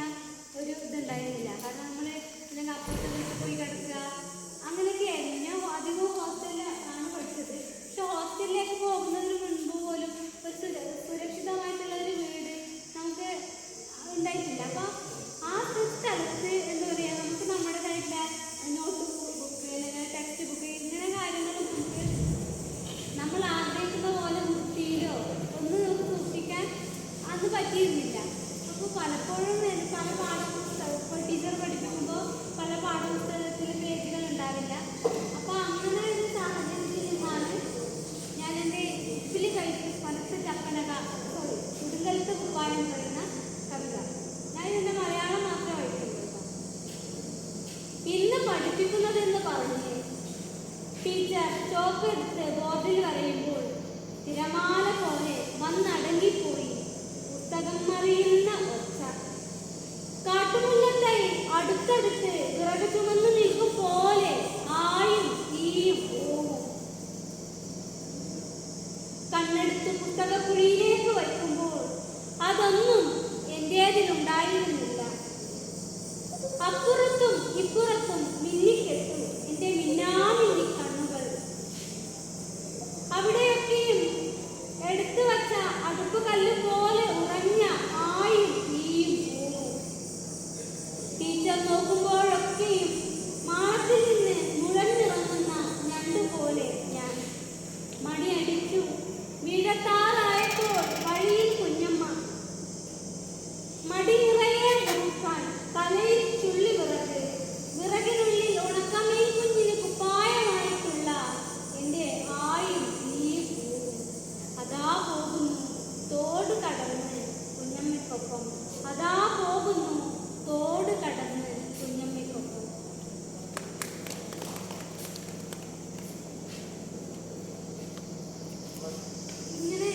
ഒരു ഇതുണ്ടായിരുന്നില്ല. കാരണം നമ്മൾ അല്ലെങ്കിൽ അപ്പുറത്തെ വീട്ടിൽ പോയി കിടക്കുക അങ്ങനെയൊക്കെ ആയിരുന്നു. ഞാൻ അധികവും ഹോസ്റ്റലിലാണ് പഠിച്ചത്. പക്ഷെ ഹോസ്റ്റലിലേക്ക് പോകുന്നതിന് മുൻപ് പോലും ഒരു സുരക്ഷിതമായിട്ടുള്ളൊരു വീട് നമുക്ക് ഉണ്ടായിട്ടില്ല. അപ്പോൾ ആ സ്ഥലത്ത് എന്താ പറയുക, നമുക്ക് നമ്മുടേതായിട്ടുള്ള നോട്ട് ബുക്ക് അല്ലെങ്കിൽ ടെക്സ്റ്റ് ബുക്ക് ഇങ്ങനെ കാര്യങ്ങളും നമുക്ക് നമ്മൾ ആഗ്രഹിക്കുന്ന പോലെ വൃത്തിയിലോ ഒന്നും നമുക്ക് സൂക്ഷിക്കാൻ അന്ന് പറ്റിയിരുന്നില്ല. അപ്പോൾ പലപ്പോഴും പല പാഠപുസ്തകം ടീച്ചർ പഠിപ്പിക്കുമ്പോൾ പല പാഠപുസ്തകത്തിൽ പേജുകൾ ഉണ്ടാവില്ല. അപ്പോൾ അങ്ങനെ ഒരു സാഹചര്യത്തിൽ നിന്നാണ് ഞാൻ എൻ്റെ ഉപ്പിൽ കഴിച്ച് പലത്ത് ചപ്പനക ഉടുങ്കലത്തെ കുപ്പായം എന്ന് പറയുന്ന കവിത. ഞാൻ ഇതിൻ്റെ മലയാളം മാത്രമേ വായിക്കുള്ളൂ. ഇന്ന് പഠിപ്പിക്കുന്നതെന്ന് പറഞ്ഞ് ടീച്ചർ ചോക്കെടുത്ത് ബോർഡിൽ വരയുമ്പോൾ തിരമാല പോലെ വന്നടങ്ങിപ്പോയി പുസ്തകം മറിയുന്ന ഒച്ച. കാട്ടുമുല്ലത്തായി അടുത്തടുത്ത് വിറക് ചുമന്ന് നിൽക്കും പോലെ ആയും തീയും പോവും. കണ്ണെടുത്ത് പുസ്തകക്കുഴിയിലേക്ക് വയ്ക്കുമ്പോൾ അതൊന്നും എൻ്റേതിലുണ്ടായിരുന്നില്ല. അപ്പുറത്തും ഇപ്പുറത്തും മിന്നിക്കെട്ടും എൻ്റെ മിന്നാമിന്നി കണ്ണുകൾ. അവിടെയൊക്കെയും എടുത്തു വച്ച അടുപ്പ് കല്ല് പോലെ ഉറഞ്ഞ ആയും തീയും പോവും. ടീച്ചർ നോക്കുമ്പോഴൊക്കെയും മാളത്തിൽ നിന്ന് നുഴഞ്ഞിറങ്ങുന്ന ഞണ്ടുപോലെ ഞാൻ. മണിയടിച്ചു വീഴത്താറായപ്പോൾ വഴിയിൽ കുഞ്ഞമ്മ. മടി നിറയെ ഉറുക്കാൻ തലയിൽ ചുള്ളി വിറക്. വിറകിനുള്ളിൽ ഉണക്കമീൻ കുഞ്ഞിന് കുപ്പായമായിട്ടുള്ള എൻ്റെ ആയും തീയും പോവും. അതാ പോകുന്നു തോട് കടന്ന് കുഞ്ഞമ്മയ്ക്കൊപ്പം. അതാ പോകുന്നു തോട് കടന്ന് കുഞ്ഞമ്മയ്ക്കൊപ്പം. ഇങ്ങനെ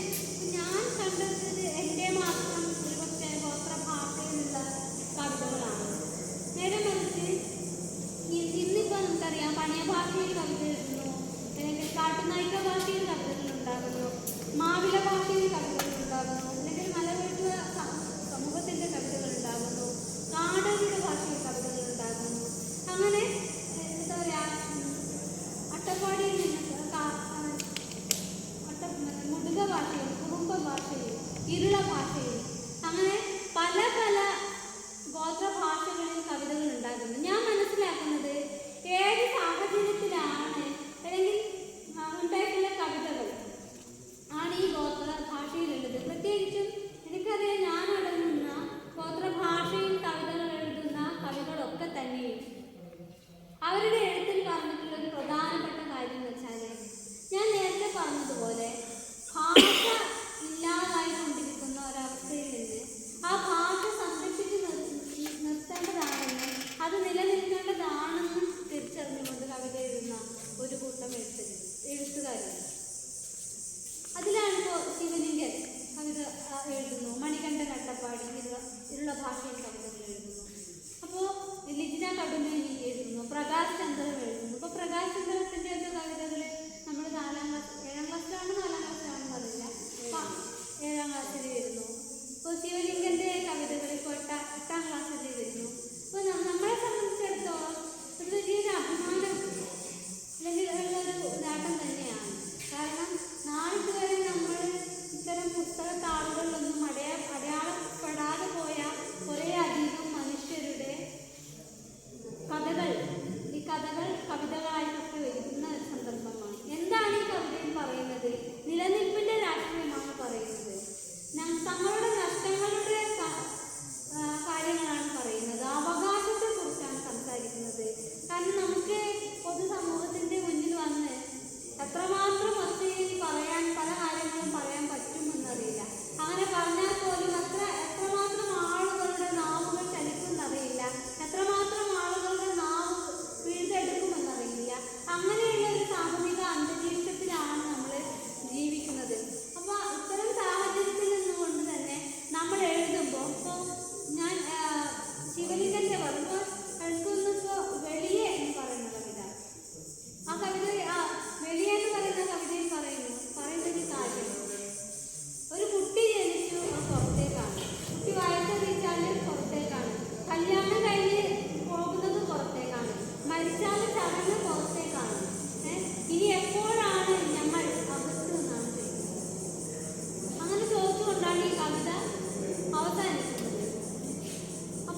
ഞാൻ കണ്ടെത്തത് എൻ്റെ മാത്രം ഒരുപക്ഷെ ഗോത്രഭാഷയിലുള്ള കവിതകളാണ്. നേരെ മറിച്ച് ഇന്നിപ്പോൾ നമുക്കറിയാം പണിയ ഭാഷയിൽ കവിത എഴുതുന്നു, അല്ലെങ്കിൽ കാട്ടുനായിക ഭാഷയിൽ കവിതകൾ ഉണ്ടാകുന്നു, മാവില ഭാഷയിൽ കവിതകൾ ഉണ്ടാകുന്നു, അല്ലെങ്കിൽ മലവെട്ടുക സമൂഹത്തിൻ്റെ കവിതകൾ ഉണ്ടാകുന്നു, കാടരുടെ ഭാഷയിൽ കവിതകൾ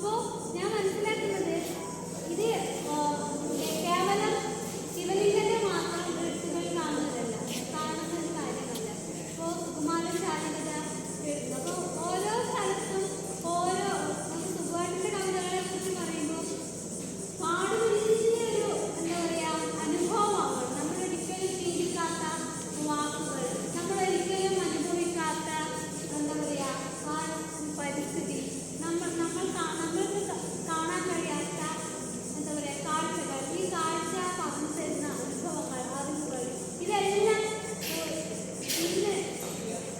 അപ്പോൾ ഞാൻ മനസ്സിലാക്കുന്നത് ഇത് കേവലം ശിവലിംഗത്തെ മാത്രം എഴുത്തുകൾ കാണുന്നതല്ല, കാണുന്ന ഒരു കാര്യമല്ല. ഇപ്പോൾ സുകുമാരൻ ചാലികത എഴുതുന്നു. അപ്പോൾ ഓരോ സ്ഥലത്തും ഓരോ സുകുമാരൻ്റെ കവിതകളെ കുറിച്ച് പറയുമ്പോൾ പാടുപെടുന്നൊരു എന്താ പറയുക അനുഭവമാകണം. നമ്മളൊരിക്കലും ശീലിക്കാത്ത വാക്കുകൾ, നമ്മളൊരിക്കലും അനുഭവിക്കാത്ത എന്താ പറയുക ആ പരിസ്ഥിതി, നമ്മൾക്ക് കാണാൻ കഴിയാത്ത എന്താ പറയുക കാഴ്ചകൾ, ഈ കാഴ്ച പകർന്നു തരുന്ന അനുഭവങ്ങൾ, അറിവുകൾ, ഇതെല്ലാം ഇന്ന്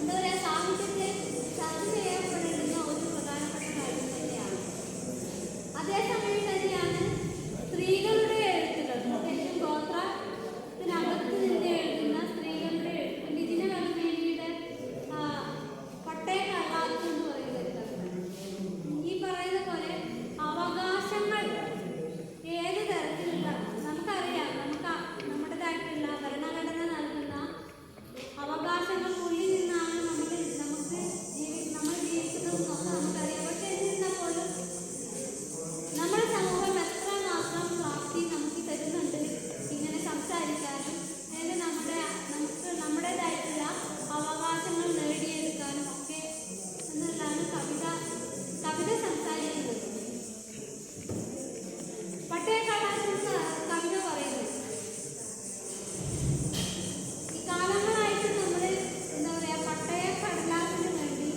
എന്താ പറയുക സാഹിത്യത്തിൽ ചർച്ച ചെയ്യപ്പെടേണ്ടുന്ന ഒരു പ്രധാനപ്പെട്ട കാര്യം തന്നെയാണ്. അതേസമയം തന്നെയാണ് സ്ത്രീകളുടെ എഴുത്തുകൾ, പ്രത്യേകിച്ചും ഗോത്രത്തിനകത്ത് നിന്ന് എഴുതുന്ന സ്ത്രീകളുടെ എഴുത്ത്. ലിജിന കൽമേനിയുടെ പട്ടയ കള്ളാത്ത് എന്ന് പറയുന്നത് ഈ പറയുന്ന പോലെ അവകാശങ്ങൾ ഏത് തരത്തിലുള്ള നമുക്കറിയാം, നമ്മുടേതായിട്ടുള്ള ഭരണഘടന നൽകുന്ന അവകാശങ്ങൾക്കുള്ളിൽ നിന്നാണ് നമ്മൾ ജീവിക്കുന്നതെന്നൊക്കെ നമുക്കറിയാം. പക്ഷേ എന്നിരുന്നാൽ പോലും നമ്മുടെ സമൂഹം എത്രമാത്രം പ്രാപ്തി നമുക്ക് തരുന്നുണ്ട് ഇങ്ങനെ സംസാരിക്കാനും, അതായത് നമുക്ക് നമ്മുടേതായിട്ടുള്ള അവകാശങ്ങൾ നേടിയെടുക്കാനും ഒക്കെ എന്നുള്ളതാണ് കവിത സംസാരിക്കുന്നത്. പട്ടയക്കാലാത്ത് കവിത പറയുന്നത് ഈ കാലങ്ങളായിട്ട് നമ്മൾ എന്താ പറയുക പട്ടയ കടലാസിന് വേണ്ടി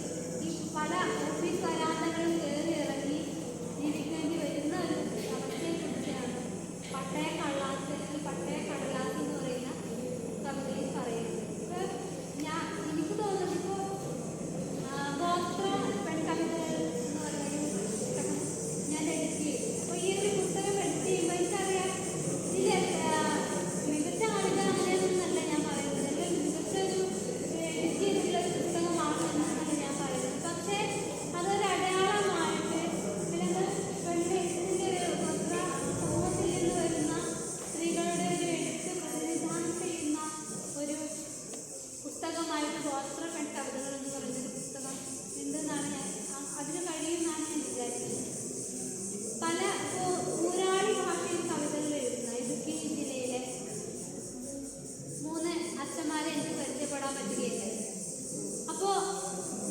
ഈ പല ഓഫീസ് വരാന്തകളും കയറി ഇറങ്ങി ജീവിക്കേണ്ടി വരുന്ന ഒരു അവസ്ഥയെക്കുറിച്ചാണ് പട്ടയ കടലാസ് എന്ന് പറയുന്ന കവിതയിൽ പറയുന്നത്. ഇപ്പോൾ എനിക്ക് തോന്നുന്നത് ഇപ്പോൾ ഗോത്ര പെൺകവിതകൾ എന്ന് പറയുന്ന ഒരു പുസ്തകം ഞാൻ എഡിറ്റ് ചെയ്തു. അപ്പോൾ ഈ ഒരു പുസ്തകം എഡിറ്റ് ചെയ്യുമ്പോൾ എനിക്കറിയാം ഇതിൽ മികച്ച കവിത അങ്ങനെയൊന്നുമല്ല ഞാൻ പറയുന്നത്, അല്ലെങ്കിൽ മികച്ചൊരു എഡിറ്റ് ചെയ്തിട്ടുള്ള ഒരു പുസ്തകമാണെന്നല്ല ഞാൻ പറയുന്നത്. പക്ഷേ അതൊരു അടയാളമായിട്ട്, അല്ലെങ്കിൽ പെണ്ണെഴുത്തിൻ്റെ ഒരു ഗോത്ര സമൂഹത്തിൽ നിന്ന് വരുന്ന സ്ത്രീകളുടെ ഒരു എഴുത്ത് പ്രതിനിധാനം ചെയ്യുന്ന ഒരു പുസ്തകമായിട്ട് ഗോത്ര പെൺകവിതകൾ എന്ന് പറയുന്നൊരു പുസ്തകം ഉണ്ടെന്നാണ് അതിന് കഴിയുമെന്നാണ് ഞാൻ വിചാരിക്കുന്നത്. പല ഊരാളി ഭാഷയിൽ കവിതകൾ എഴുതുന്ന ഇടുക്കി ജില്ലയിലെ 3 അച്ഛന്മാരെ എനിക്ക് പരിചയപ്പെടാൻ പറ്റുകയില്ല. അപ്പോൾ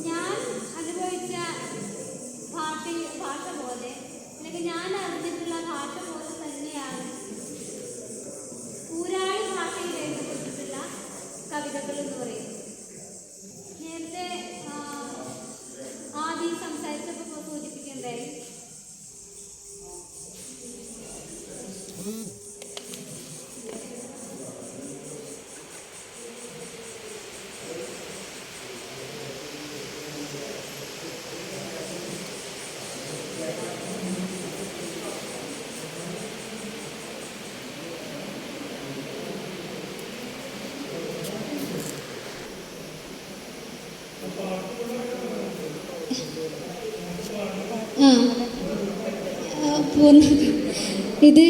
ഞാൻ അനുഭവിച്ച ഭാഷ പോലെ, അല്ലെങ്കിൽ ഞാൻ അറിഞ്ഞിട്ടുള്ള ഭാഷ പോലെ തന്നെയാണ് ഊരാളി ഭാഷയിൽ എഴുതപ്പെട്ടിട്ടുള്ള കവിതകൾ എന്ന് പറയുന്നത്. നേരത്തെ ആദ്യം സംസാരിച്ചപ്പോൾ സൂചിപ്പിക്കേണ്ടായി ഇത്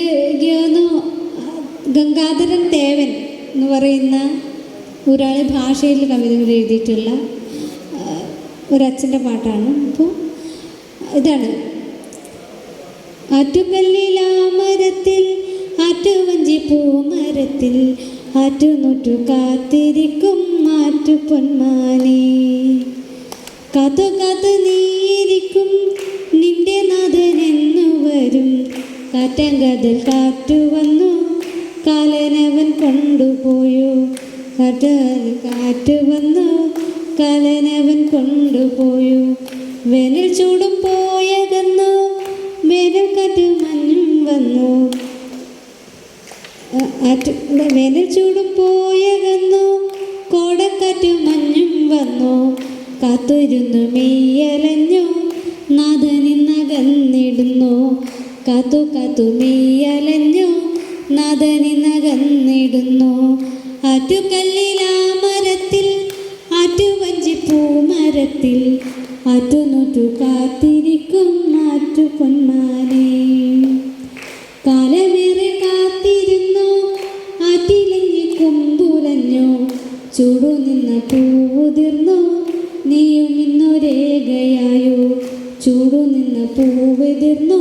ഗംഗാധരൻ തേവൻ എന്ന് പറയുന്ന ഒരാൾ ഭാഷയിൽ കവിതകൾ എഴുതിയിട്ടുള്ള ഒരച്ഛൻ്റെ പാട്ടാണ്. അപ്പോൾ ഇതാണ്: ആറ്റുകല്ലിലാമരത്തിൽ ആറ്റുവഞ്ചി പൂമരത്തിൽ ആറ്റുനൂറ്റു കാത്തിരിക്കും മാറ്റു പൊന്മാനേ, കാത്തു കാത്തു നീയിരിക്കും നിന്റെ നാഥനെന്നു വരും. കാറ്റങ്കതിൽ കാറ്റു വന്നു കാലനവൻ കൊണ്ടുപോയോ, കാറ്റ് വന്നു കാലനവൻ കൊണ്ടുപോയോ. വേനൽ ചൂടും പോയകന്നു വേനൽക്കാറ്റ് മഞ്ഞും വന്നു, വേനൽ ചൂടും പോയകന്നു കോടക്കാറ്റ് മഞ്ഞും വന്നു. കാത്തിരുന്നു മെയ്യലഞ്ഞു നാഥനിന്നകന്നിടുന്നു, കാത്തു കാത്തു മെയ്യലഞ്ഞു നാഥനിന്നകന്നിടുന്നു. ആറ്റുകല്ലിലാമരത്തിൽ ആറ്റുവഞ്ചി പൂമരത്തിൽ ആറ്റുനൂറ്റു കാത്തിരിക്കും മാറ്റു പൊന്മാനേ. കാലമേറെ കാത്തിരുന്നു ആറ്റിലഞ്ഞി കൊമ്പുലഞ്ഞു, ചൂടു നിന്ന പൂവുതിർന്നു നീയും ഇന്നൊരേകയായോ. ചൂടു നിന്ന പൂവുതിർന്നു വരുന്നു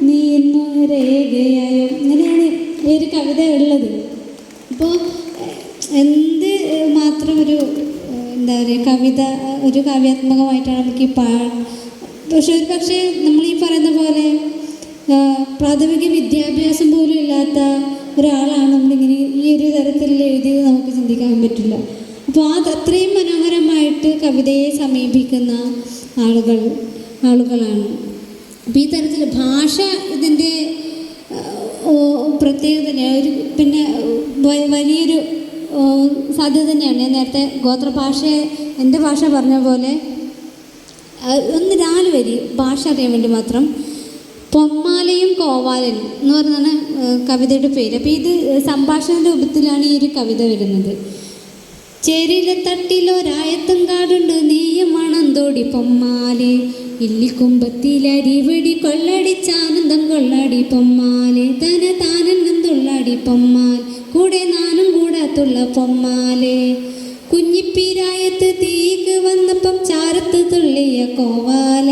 നീ ഇന്നു രേഖയായോ, ഇങ്ങനെയാണ് ഈ ഒരു കവിത ഉള്ളത്. അപ്പോൾ എന്ത് മാത്രം ഒരു എന്താ പറയുക കവിത ഒരു കാവ്യാത്മകമായിട്ടാണ് നമുക്ക് പക്ഷേ നമ്മൾ ഈ പറയുന്ന പോലെ പ്രാഥമിക വിദ്യാഭ്യാസം പോലും ഇല്ലാത്ത ഒരാളാണ് നമ്മളിങ്ങനെ ഈ ഒരു തരത്തിൽ എഴുതിയത് നമുക്ക് ചിന്തിക്കാൻ പറ്റില്ല. അപ്പോൾ അത്രയും മനോഹരമായിട്ട് കവിതയെ സമീപിക്കുന്ന ആളുകളാണ്. അപ്പോൾ ഈ തരത്തിൽ ഭാഷ ഇതിൻ്റെ പ്രത്യേകത തന്നെയാണ്. പിന്നെ വലിയൊരു സാധ്യത തന്നെയാണ്. ഞാൻ നേരത്തെ ഗോത്രഭാഷയെ എൻ്റെ ഭാഷ പറഞ്ഞ പോലെ 4 വരി ഭാഷ അറിയാൻ വേണ്ടി മാത്രം. പൊമ്മാലയും കോവാലനും എന്ന് പറഞ്ഞാണ് കവിതയുടെ പേര്. അപ്പോൾ ഇത് സംഭാഷണ രൂപത്തിലാണ് ഈ ഒരു കവിത വരുന്നത്. ചേരിയിലെത്തട്ടിലൊരായത്തും കാടുണ്ട് നെയ്യം മണന്തോടി പൊമ്മാലെ, ഇല്ലിക്കുമ്പത്തിലരിവടി കൊള്ളടിച്ചാനന്ദം കൊള്ളാടി പൊമ്മാലെ, താനെന്നും തുള്ളാടി പൊമ്മാൽ, കൂടെ നാനും കൂടാത്തുള്ള പൊമ്മാലെ, കുഞ്ഞിപ്പീരായത്ത് തീക്ക് വന്നപ്പം ചാരത്ത് തുള്ളിയ കോവാല,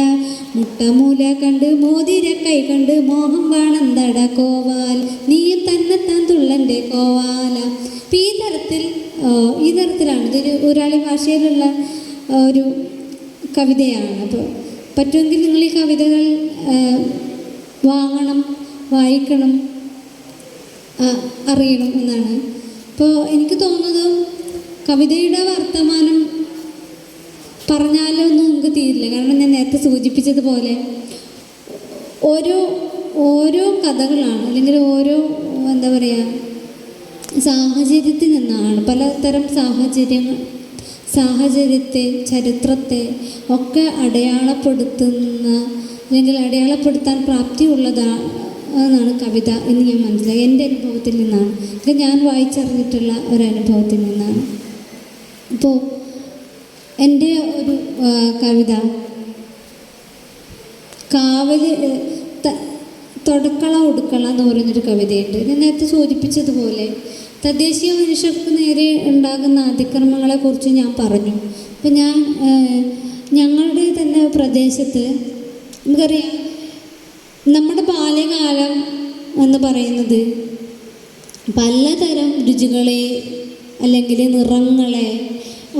മുട്ടമൂല കണ്ട് മോതിര കൈ കണ്ട് മോഹം കാണന്തട കോവാൽ, നീയും തന്നെത്താൻ തുള്ളൻ്റെ കോവാല. അപ്പം ഈ തരത്തിലാണ് ഇതൊരു ഊരാളി ഭാഷയിലുള്ള ഒരു കവിതയാണ്. അപ്പോൾ പറ്റുമെങ്കിൽ നിങ്ങൾ ഈ കവിതകൾ വാങ്ങണം, വായിക്കണം, അറിയണം എന്നാണ്. അപ്പോൾ എനിക്ക് തോന്നുന്നത് കവിതയുടെ വർത്തമാനം പറഞ്ഞാലൊന്നും നമുക്ക് തീരില്ല. കാരണം ഞാൻ നേരത്തെ സൂചിപ്പിച്ചതുപോലെ ഓരോ കഥകളാണ്, അല്ലെങ്കിൽ ഓരോ എന്താ പറയുക സാഹചര്യത്തിൽ നിന്നാണ്. പലതരം സാഹചര്യത്തെ ചരിത്രത്തെ ഒക്കെ അടയാളപ്പെടുത്തുന്ന അല്ലെങ്കിൽ അടയാളപ്പെടുത്താൻ പ്രാപ്തിയുള്ളതാണ് കവിത എന്ന് ഞാൻ മനസ്സിലാക്കി. എൻ്റെ അനുഭവത്തിൽ നിന്നാണ്, ഇത് ഞാൻ വായിച്ചറിഞ്ഞിട്ടുള്ള ഒരനുഭവത്തിൽ നിന്നാണ്. അപ്പോൾ എൻ്റെ ഒരു കവിത തൊടക്കള ഒടുക്കള എന്ന് പറയുന്നൊരു കവിതയുണ്ട്. ഞാൻ നേരത്തെ സൂചിപ്പിച്ചതുപോലെ തദ്ദേശീയ മനുഷ്യർക്ക് നേരെ ഉണ്ടാകുന്ന അതിക്രമങ്ങളെക്കുറിച്ച് ഞാൻ പറഞ്ഞു. അപ്പോൾ ഞങ്ങളുടെ തന്നെ പ്രദേശത്ത് നമുക്കറിയാം, നമ്മുടെ ബാല്യകാലം എന്ന് പറയുന്നത് പലതരം രുചികളെ അല്ലെങ്കിൽ നിറങ്ങളെ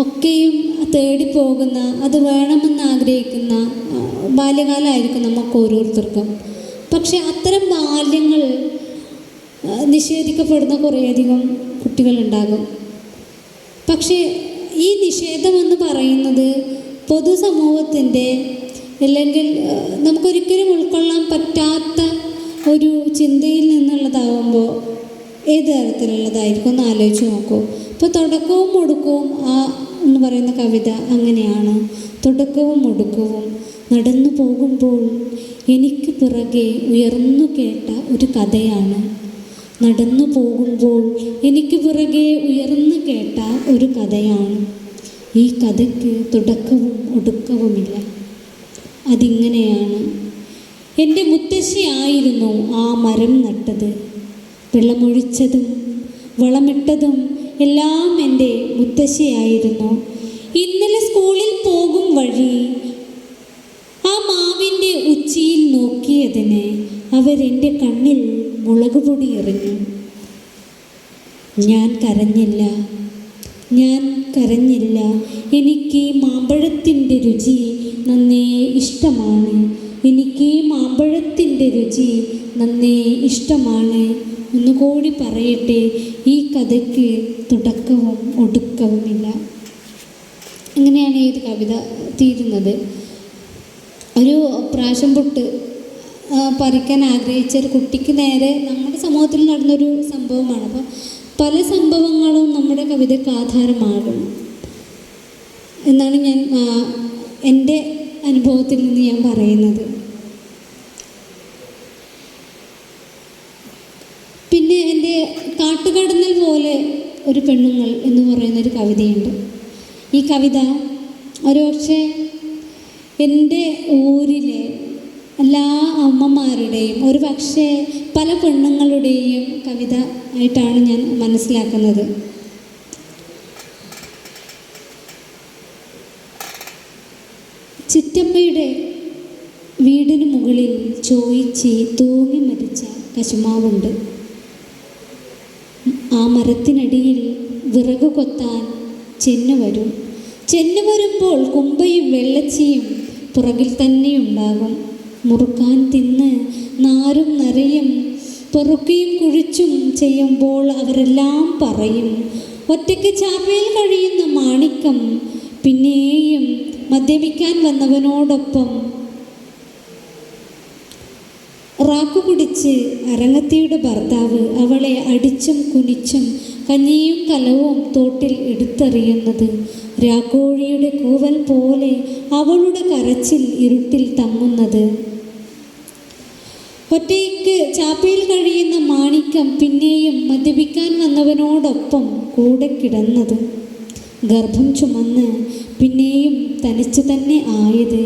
ഒക്കെയും തേടിപ്പോകുന്ന, അത് വേണമെന്ന് ആഗ്രഹിക്കുന്ന ബാല്യകാലമായിരിക്കും നമുക്ക് ഓരോരുത്തർക്കും. പക്ഷെ അത്തരം ബാല്യങ്ങൾ നിഷേധിക്കപ്പെടുന്ന കുറേയധികം കുട്ടികളുണ്ടാകും. പക്ഷേ ഈ നിഷേധമെന്ന് പറയുന്നത് പൊതുസമൂഹത്തിൻ്റെ അല്ലെങ്കിൽ നമുക്കൊരിക്കലും ഉൾക്കൊള്ളാൻ പറ്റാത്ത ഒരു ചിന്തയിൽ നിന്നുള്ളതാവുമ്പോൾ ഏത് തരത്തിലുള്ളതായിരിക്കും എന്ന് ആലോചിച്ച് നോക്കൂ. ഇപ്പോൾ തുടക്കവും ഒടുക്കവും എന്ന് പറയുന്ന കവിത അങ്ങനെയാണ്. തുടക്കവും ഒടുക്കവും നടന്നു പോകുമ്പോൾ എനിക്ക് പിറകെ ഉയർന്നു കേട്ട ഒരു കഥയാണ്. നടന്നു പോകുമ്പോൾ എനിക്ക് പിറകെ ഉയർന്നു കേട്ട ഒരു കഥയാണ്. ഈ കഥയ്ക്ക് തുടക്കവും ഒടുക്കവുമില്ല. അതിങ്ങനെയാണ്. എൻ്റെ മുത്തശ്ശിയായിരുന്നു ആ മരം നട്ടത്. വെള്ളമൊഴിച്ചതും വളമിട്ടതും എല്ലാം എൻ്റെ മുത്തശ്ശിയായിരുന്നു. ഇന്നലെ സ്കൂളിൽ പോകും വഴി ആ മാവിൻ്റെ ഉച്ചിയിൽ നോക്കിയതിന് അവരെൻ്റെ കണ്ണിൽ മുളക് പൊടി എറിഞ്ഞു. ഞാൻ കരഞ്ഞില്ല. എനിക്ക് മാമ്പഴത്തിൻ്റെ രുചി നന്നേ ഇഷ്ടമാണ്. ഒന്നുകൂടി പറയട്ടെ, ഈ കഥയ്ക്ക് തുടക്കവും ഒടുക്കവുമില്ല. ഇങ്ങനെയാണ് ഈ കവിത തീരുന്നത്. ഒരു പ്രാശം പൊട്ട് പറിക്കാൻ ആഗ്രഹിച്ച ഒരു കുട്ടിക്ക് നേരെ നമ്മുടെ സമൂഹത്തിൽ നടന്നൊരു സംഭവമാണ്. അപ്പോൾ പല സംഭവങ്ങളും നമ്മുടെ കവിതയ്ക്ക് ആധാരമാകും എന്നാണ് ഞാൻ എൻ്റെ അനുഭവത്തിൽ നിന്ന് ഞാൻ പറയുന്നത്. പിന്നെ എൻ്റെ കാട്ടുകടന്നൽ പോലെ ഒരു പെണ്ണുങ്ങൾ എന്ന് പറയുന്നൊരു കവിതയുണ്ട്. ഈ കവിത ഒരുപക്ഷെ എൻ്റെ ഊരിലെ എല്ലാ അമ്മമാരുടെയും ഒരു പക്ഷേ പല പെണ്ണുങ്ങളുടെയും കവിത ആയിട്ടാണ് ഞാൻ മനസ്സിലാക്കുന്നത്. ചിറ്റമ്മയുടെ വീടിന് മുകളിൽ ചോയിച്ച് തൂങ്ങി മരിച്ച കശുമാവുണ്ട്. ആ മരത്തിനടിയിൽ വിറക് കൊത്താൻ ചെന്നു വരും. ചെന്നു വരുമ്പോൾ കുമ്പയും വെള്ളച്ചിയും പുറകിൽ തന്നെയുണ്ടാകും. മുറുക്കാൻ തിന്ന് നാരും നരയും പെറുക്കുകയും കുഴിച്ചും ചെയ്യുമ്പോൾ അവരെല്ലാം പറയും, ഒറ്റയ്ക്ക് ചാപ്പയിൽ കഴിയുന്ന മാണിക്കം പിന്നെയും മദ്യപിക്കാൻ വന്നവനോടൊപ്പം റാക്കു കുടിച്ച് അരങ്ങത്തിയുടെ ഭർത്താവ് അവളെ അടിച്ചും കുനിച്ചും കഞ്ഞിയും കലവും തോട്ടിൽ എടുത്തെറിയുന്നത്. രാക്കോഴിയുടെ കൂവൽ പോലെ അവളുടെ കരച്ചിൽ ഇരുട്ടിൽ തങ്ങുന്നത്. ഒറ്റയ്ക്ക് ചാപ്പയിൽ കഴിയുന്ന മാണിക്കം പിന്നെയും മദ്യപിക്കാൻ വന്നവനോടൊപ്പം കൂടെ കിടന്നത്. ഗർഭം ചുമന്ന് പിന്നെയും തനിച്ച് തന്നെ ആയത്.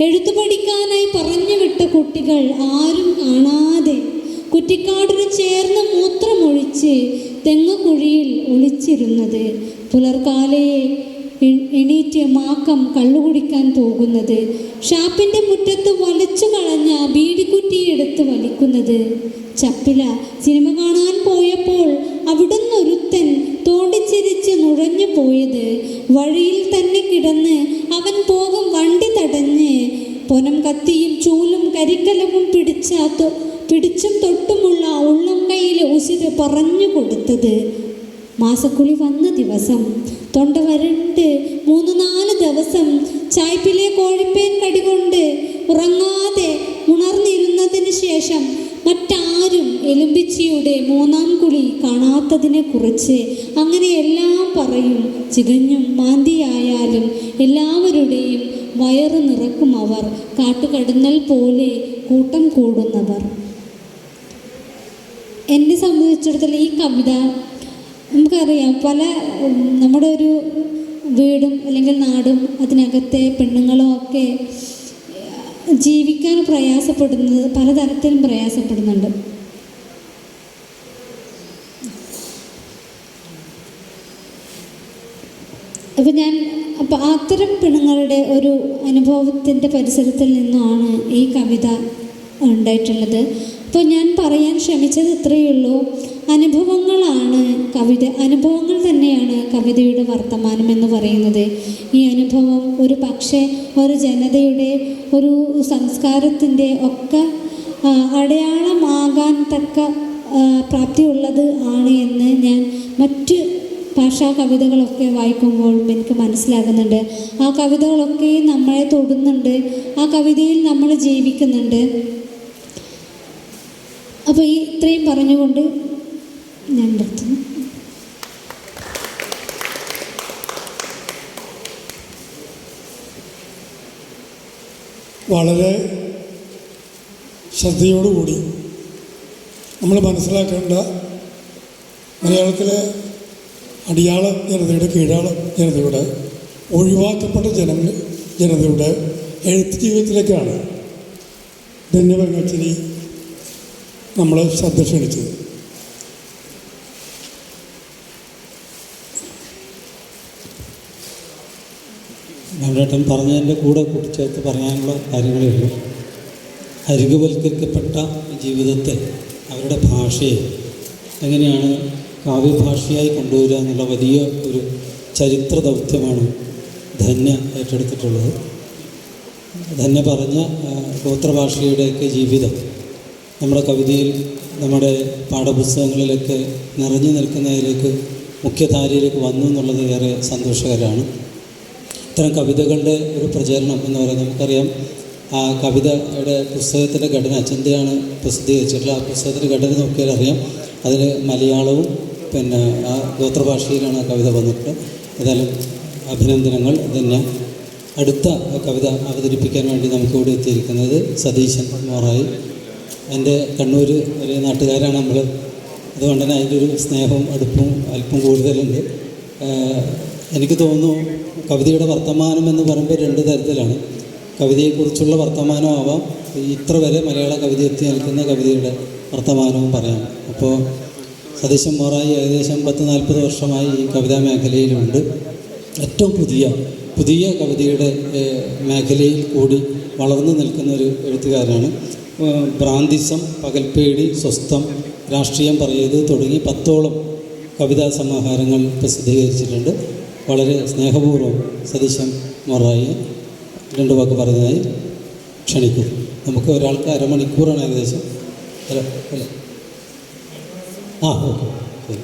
എഴുത്തു പഠിക്കാനായി പറഞ്ഞു വിട്ട കുട്ടികൾ ആരും കാണാതെ കുറ്റിക്കാടിന് ചേർന്ന് മൂത്രമൊഴിച്ച് തെങ്ങുകുഴിയിൽ ഒളിച്ചിരുന്നത്. പുലർക്കാലെ എണീറ്റ് മാക്കം കള്ളുകുടിക്കാൻ പോകുന്നത്. ഷാപ്പിൻ്റെ മുറ്റത്ത് വലിച്ചു കളഞ്ഞ ബീഡിക്കുറ്റിയെടുത്ത് വലിക്കുന്നത്. ചപ്പില സിനിമ കാണാൻ പോയപ്പോൾ അവിടുന്ന് ഒരുത്തൻ തോണ്ടിച്ചിരിച്ച് നുഴഞ്ഞു പോയത്. വഴിയിൽ തന്നെ കിടന്ന് അവൻ പോകും വണ്ടി തടഞ്ഞ് പൊനം കത്തിയും ചൂലും കരിക്കലവും പിടിച്ചും തൊട്ടുമുള്ള ഉള്ളം കൈയിലെ ഉസിര് പറഞ്ഞു കൊടുത്തത്. മാസക്കുളി വന്ന ദിവസം തൊണ്ട വരണ്ട് 3-4 ദിവസം ചായ്പിലെ കോഴിപ്പേൻ കടികൊണ്ട് ഉറങ്ങാതെ ഉണർന്നിരുന്നതിന് ശേഷം മറ്റാരും എലുമ്പിച്ചിയുടെ 3-ാം കുളി കാണാത്തതിനെ കുറിച്ച് അങ്ങനെ എല്ലാം പറയും. ചികഞ്ഞും മാന്തിയായാലും എല്ലാവരുടെയും വയറ് നിറക്കും അവർ, കാട്ടുകടന്നൽ പോലെ കൂട്ടം കൂടുന്നവർ. എന്നെ സംബന്ധിച്ചിടത്തോളം ഈ കവിത നമുക്കറിയാം, പല നമ്മുടെ ഒരു വീടും അല്ലെങ്കിൽ നാടും അതിനകത്തെ പെണ്ണുങ്ങളും ഒക്കെ ജീവിക്കാൻ പ്രയാസപ്പെടുന്നത്, പലതരത്തിലും പ്രയാസപ്പെടുന്നുണ്ട്. അപ്പോൾ അത്തരം പെണ്ണുങ്ങളുടെ ഒരു അനുഭവത്തിൻ്റെ പരിസരത്തിൽ നിന്നാണ് ഈ കവിത ഉണ്ടായിട്ടുള്ളത്. അപ്പോൾ ഞാൻ പറയാൻ ശ്രമിച്ചത് ഇത്രയേ ഉള്ളൂ. അനുഭവങ്ങളാണ് അനുഭവങ്ങൾ തന്നെയാണ് കവിതയുടെ വർത്തമാനം എന്ന് പറയുന്നത്. ഈ അനുഭവം ഒരു പക്ഷേ ഒരു ജനതയുടെ ഒരു സംസ്കാരത്തിൻ്റെ ഒക്കെ അടയാളമാകാൻ തക്ക പ്രാപ്തിയുള്ളത് ആണ് എന്ന് ഞാൻ മറ്റ് ഭാഷാ കവിതകളൊക്കെ വായിക്കുമ്പോൾ എനിക്ക് മനസ്സിലാകുന്നുണ്ട്. ആ കവിതകളൊക്കെ നമ്മളെ തൊടുന്നുണ്ട്, ആ കവിതയിൽ നമ്മൾ ജീവിക്കുന്നുണ്ട്. അപ്പോൾ ഈ ഇത്രയും പറഞ്ഞുകൊണ്ട് ഞാൻ നിർത്തുന്നു. വളരെ ശ്രദ്ധയോടുകൂടി നമ്മൾ മനസ്സിലാക്കേണ്ട മലയാളത്തിലെ അടിയാള ജനതയുടെ കീഴാള ജനതയുടെ ഒഴിവാക്കപ്പെട്ട ജനതയുടെ എഴുത്ത് ജീവിതത്തിലേക്കാണ് ധന്യവങ്ങച്ചിരി നമ്മളെ ശ്രദ്ധ ക്ഷണിച്ചത്. രാമേട്ടൻ പറഞ്ഞതിൻ്റെ കൂടെ കൂട്ടിച്ചേർത്ത് പറയാനുള്ള കാര്യങ്ങളേ ഉള്ളൂ. അരികുവൽക്കരിക്കപ്പെട്ട ജീവിതത്തെ, അവരുടെ ഭാഷയെ എങ്ങനെയാണ് കാവ്യഭാഷയായി കൊണ്ടുവരിക എന്നുള്ള വലിയ ഒരു ചരിത്ര ദൗത്യമാണ് ധന്യ ഏറ്റെടുത്തിട്ടുള്ളത്. ധന്യ പറഞ്ഞ ഗോത്രഭാഷയുടെയൊക്കെ ജീവിതം നമ്മുടെ കവിതയിൽ, നമ്മുടെ പാഠപുസ്തകങ്ങളിലൊക്കെ നിറഞ്ഞു നിൽക്കുന്നതിലേക്ക്, മുഖ്യധാരയിലേക്ക് വന്നു എന്നുള്ളത് ഏറെ സന്തോഷകരമാണ്. ഇത്തരം കവിതകളുടെ ഒരു പ്രചരണം എന്ന് പറയുന്നത് നമുക്കറിയാം. ആ കവിതയുടെ പുസ്തകത്തിൻ്റെ ഘടന ചിന്തയാണ് പ്രസിദ്ധീകരിച്ചിട്ടുള്ള. ആ പുസ്തകത്തിൻ്റെ ഘടന നോക്കിയാൽ അറിയാം. അതിൽ മലയാളവും പിന്നെ ആ ഗോത്രഭാഷയിലാണ് ആ കവിത വന്നിട്ടുള്ളത്. ഏതായാലും അഭിനന്ദനങ്ങൾ. തന്നെ അടുത്ത കവിത അവതരിപ്പിക്കാൻ വേണ്ടി നമുക്കിവിടെ എത്തിയിരിക്കുന്നത് സതീശൻ മോറായി. എൻ്റെ കണ്ണൂർ ഒരു നാട്ടുകാരാണ് നമ്മൾ. അതുകൊണ്ട് തന്നെ അതിൻ്റെ ഒരു സ്നേഹവും അടുപ്പവും അല്പം കൂടുതലുണ്ട്. എനിക്ക് തോന്നുന്നു കവിതയുടെ വർത്തമാനം എന്ന് പറയുമ്പോൾ 2 തരത്തിലാണ്. കവിതയെക്കുറിച്ചുള്ള വർത്തമാനമാവാം, ഇത്ര വരെ മലയാള കവിത എത്തി നിൽക്കുന്ന കവിതയുടെ വർത്തമാനവും പറയാം. അപ്പോൾ സതീശൻ മോറായി ഏകദേശം 10-40 വർഷമായി ഈ കവിതാ മേഖലയിലുണ്ട്. ഏറ്റവും പുതിയ കവിതയുടെ മേഖലയിൽ കൂടി വളർന്നു നിൽക്കുന്ന ഒരു എഴുത്തുകാരനാണ്. ഭ്രാന്തിസം, പകൽപ്പേടി, സ്വസ്ഥം, രാഷ്ട്രീയം പറയത് തുടങ്ങി 10ഓളം കവിതാ സമാഹാരങ്ങൾ പ്രസിദ്ധീകരിച്ചിട്ടുണ്ട്. വളരെ സ്നേഹപൂർവ്വം സതീശൻ മൊറായി 2 വാക്ക് പറഞ്ഞതായി ക്ഷണിക്കുന്നു. നമുക്ക് ഒരാൾക്ക് അരമണിക്കൂറാണ് ഏകദേശം. അല്ല ഓക്കെ ശരി.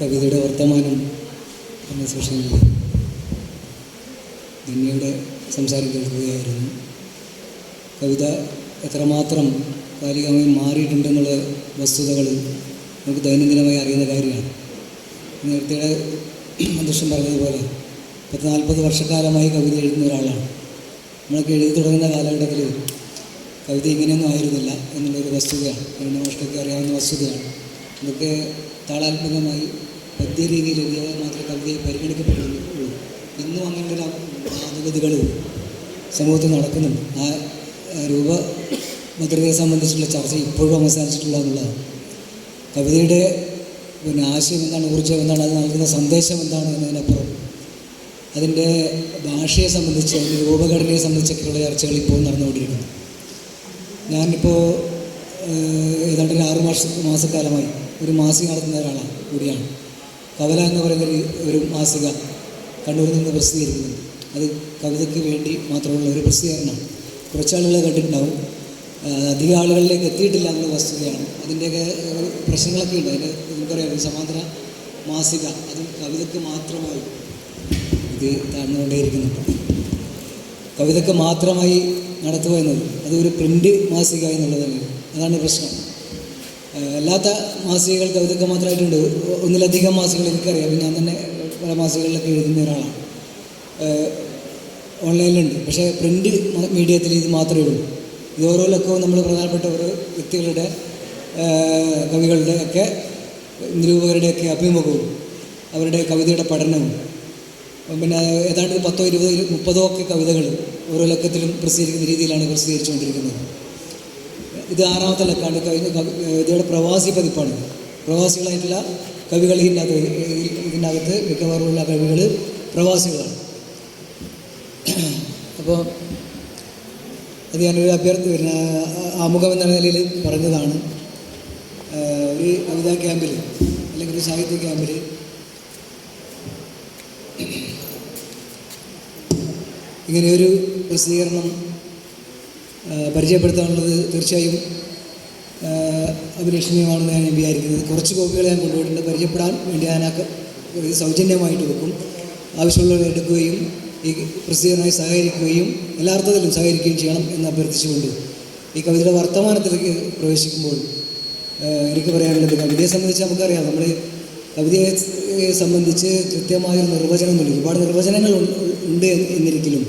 കവിതയുടെ വർത്തമാനം എന്ന സെഷനിൽ ധന്യയുടെ സംസാരം കേൾക്കുകയായിരുന്നു. കവിത എത്രമാത്രം കാലികമായി മാറിയിട്ടുണ്ടെന്നുള്ള വസ്തുതകൾ നമുക്ക് ദൈനംദിനമായി അറിയുന്ന കാര്യമാണ്. നേരത്തെ അധ്യക്ഷൻ പറഞ്ഞതുപോലെ 40 വർഷക്കാലമായി കവിത എഴുതുന്ന ഒരാളാണ്. നമ്മളൊക്കെ എഴുതി തുടങ്ങുന്ന കാലഘട്ടത്തിൽ കവിത ഇങ്ങനെയൊന്നും ആയിരുന്നില്ല എന്നുള്ളൊരു വസ്തുതയാണ്. മാഷ്ക്കൊക്കെ അറിയാവുന്ന വസ്തുതയാണ്. ഇതൊക്കെ താളാത്മകമായി പദ്യരീതിയിൽ എഴുതിയാൽ മാത്രമേ കവിതയെ പരിഗണിക്കപ്പെട്ടുള്ളൂ. ഇന്നും അങ്ങനെയുള്ള വാദഗതികൾ സമൂഹത്തിൽ നടക്കുന്നുണ്ട്. ആ രൂപഭദ്രതയെ സംബന്ധിച്ചുള്ള ചർച്ച ഇപ്പോഴും അവസാനിച്ചിട്ടുള്ള എന്നുള്ളതാണ്. കവിതയുടെ ആശയം എന്താണ്, ഊർജ്ജം എന്താണ്, അത് നൽകുന്ന സന്ദേശം എന്താണ് എന്നതിനപ്പുറം അതിൻ്റെ ഭാഷയെ സംബന്ധിച്ച്, അതിൻ്റെ രൂപഘടനയെ സംബന്ധിച്ചൊക്കെയുള്ള ചർച്ചകൾ ഇപ്പോൾ നടന്നുകൊണ്ടിരിക്കുന്നു. ഞാനിപ്പോൾ ഏതാണ്ട് ഒരു 6 മാസക്കാലമായി ഒരു മാസിക നടത്തുന്ന ഒരാളാണ് കൂടിയാണ്. കവല എന്ന് പറയുന്ന ഒരു മാസിക കണ്ണൂരിൽ നിന്ന് പ്രസിദ്ധീകരിക്കുന്നുണ്ട്. അത് കവിതയ്ക്ക് വേണ്ടി മാത്രമുള്ള ഒരു പ്രസിദ്ധീകരണമാണ്. കുറച്ചാളുകളെ കണ്ടിട്ടുണ്ടാവും, അധികം ആളുകളിലേക്ക് എത്തിയിട്ടില്ല എന്നുള്ള വസ്തുതയാണ്. അതിൻ്റെയൊക്കെ പ്രശ്നങ്ങളൊക്കെ ഉണ്ട്. അതിന് നമുക്കറിയാം, ഒരു സമാന്തര മാസിക അതും കവിതയ്ക്ക് മാത്രമായി ഇത് താഴ്ന്നുകൊണ്ടേയിരിക്കുന്നുണ്ട്. കവിതയ്ക്ക് മാത്രമായി നടത്തുക എന്നത് അതൊരു പ്രിൻ്റ് മാസിക എന്നുള്ളതാണ്. അതാണ് പ്രശ്നം. അല്ലാത്ത മാസികകൾ കവിതയ്ക്ക് മാത്രമായിട്ടുണ്ട്. ഒന്നിലധികം മാസികകൾ എനിക്കറിയാം. ഞാൻ തന്നെ പല മാസികകളിലൊക്കെ എഴുതുന്ന ഒരാളാണ്. ഓൺലൈനിലുണ്ട്. പക്ഷേ പ്രിൻ്റ് മീഡിയത്തിൽ ഇത് മാത്രമേ ഉള്ളൂ. ഇത് ഓരോ ലക്കവും നമ്മൾ പ്രധാനപ്പെട്ട ഓരോ വ്യക്തികളുടെ, കവികളുടെ ഒക്കെ, നിരൂപകരുടെയൊക്കെ അഭിമുഖവും അവരുടെ കവിതയുടെ പഠനവും, പിന്നെ ഏതാണ്ട് 10, 20, 30 ഒക്കെ കവിതകൾ ഓരോ ലക്കത്തിലും പ്രസിദ്ധീകരിക്കുന്ന രീതിയിലാണ് പ്രസിദ്ധീകരിച്ചുകൊണ്ടിരിക്കുന്നത്. ഇത് 6ാമത്തെ ലക്കാണ്. കവിതയുടെ പ്രവാസി പതിപ്പാണ്. പ്രവാസികളായിട്ടുള്ള കവികൾ ഇതിനകത്ത് മിക്കവാറുമുള്ള കവികൾ പ്രവാസികളാണ്. അപ്പോൾ അത് ഞാനൊരു ആമുഖം എന്ന നിലയിൽ പറഞ്ഞതാണ്. ഒരു കവിതാ ക്യാമ്പിൽ അല്ലെങ്കിൽ ഒരു സാഹിത്യ ക്യാമ്പിൽ ഇങ്ങനെയൊരു പ്രസിദ്ധീകരണം പരിചയപ്പെടുത്താനുള്ളത് തീർച്ചയായും അഭിലഷണീയമാണെന്ന് ഞാൻ വിചാരിക്കുന്നത്. കുറച്ച് കോപ്പികൾ ഞാൻ കൊണ്ടുപോയിട്ടുണ്ട്. പരിചയപ്പെടാൻ വേണ്ടി ഞാനൊക്കെ സൗജന്യമായിട്ട് വെക്കും. ആവശ്യമുള്ളവർ എടുക്കുകയും ഈ പ്രസിദ്ധീകരണമായി സഹകരിക്കുകയും എല്ലാ അർത്ഥത്തിലും സഹകരിക്കുകയും ചെയ്യണം എന്ന് അഭ്യർത്ഥിച്ചുകൊണ്ട് ഈ കവിതയുടെ വർത്തമാനത്തിലേക്ക് പ്രവേശിക്കുമ്പോൾ എനിക്ക് പറയാനുള്ളത്, കവിതയെ സംബന്ധിച്ച് നമുക്കറിയാം, നമ്മൾ കവിതയെ സംബന്ധിച്ച് കൃത്യമായൊരു നിർവചനമൊന്നുമില്ല. ഒരുപാട് നിർവചനങ്ങൾ ഉണ്ട് എന്നിരിക്കലും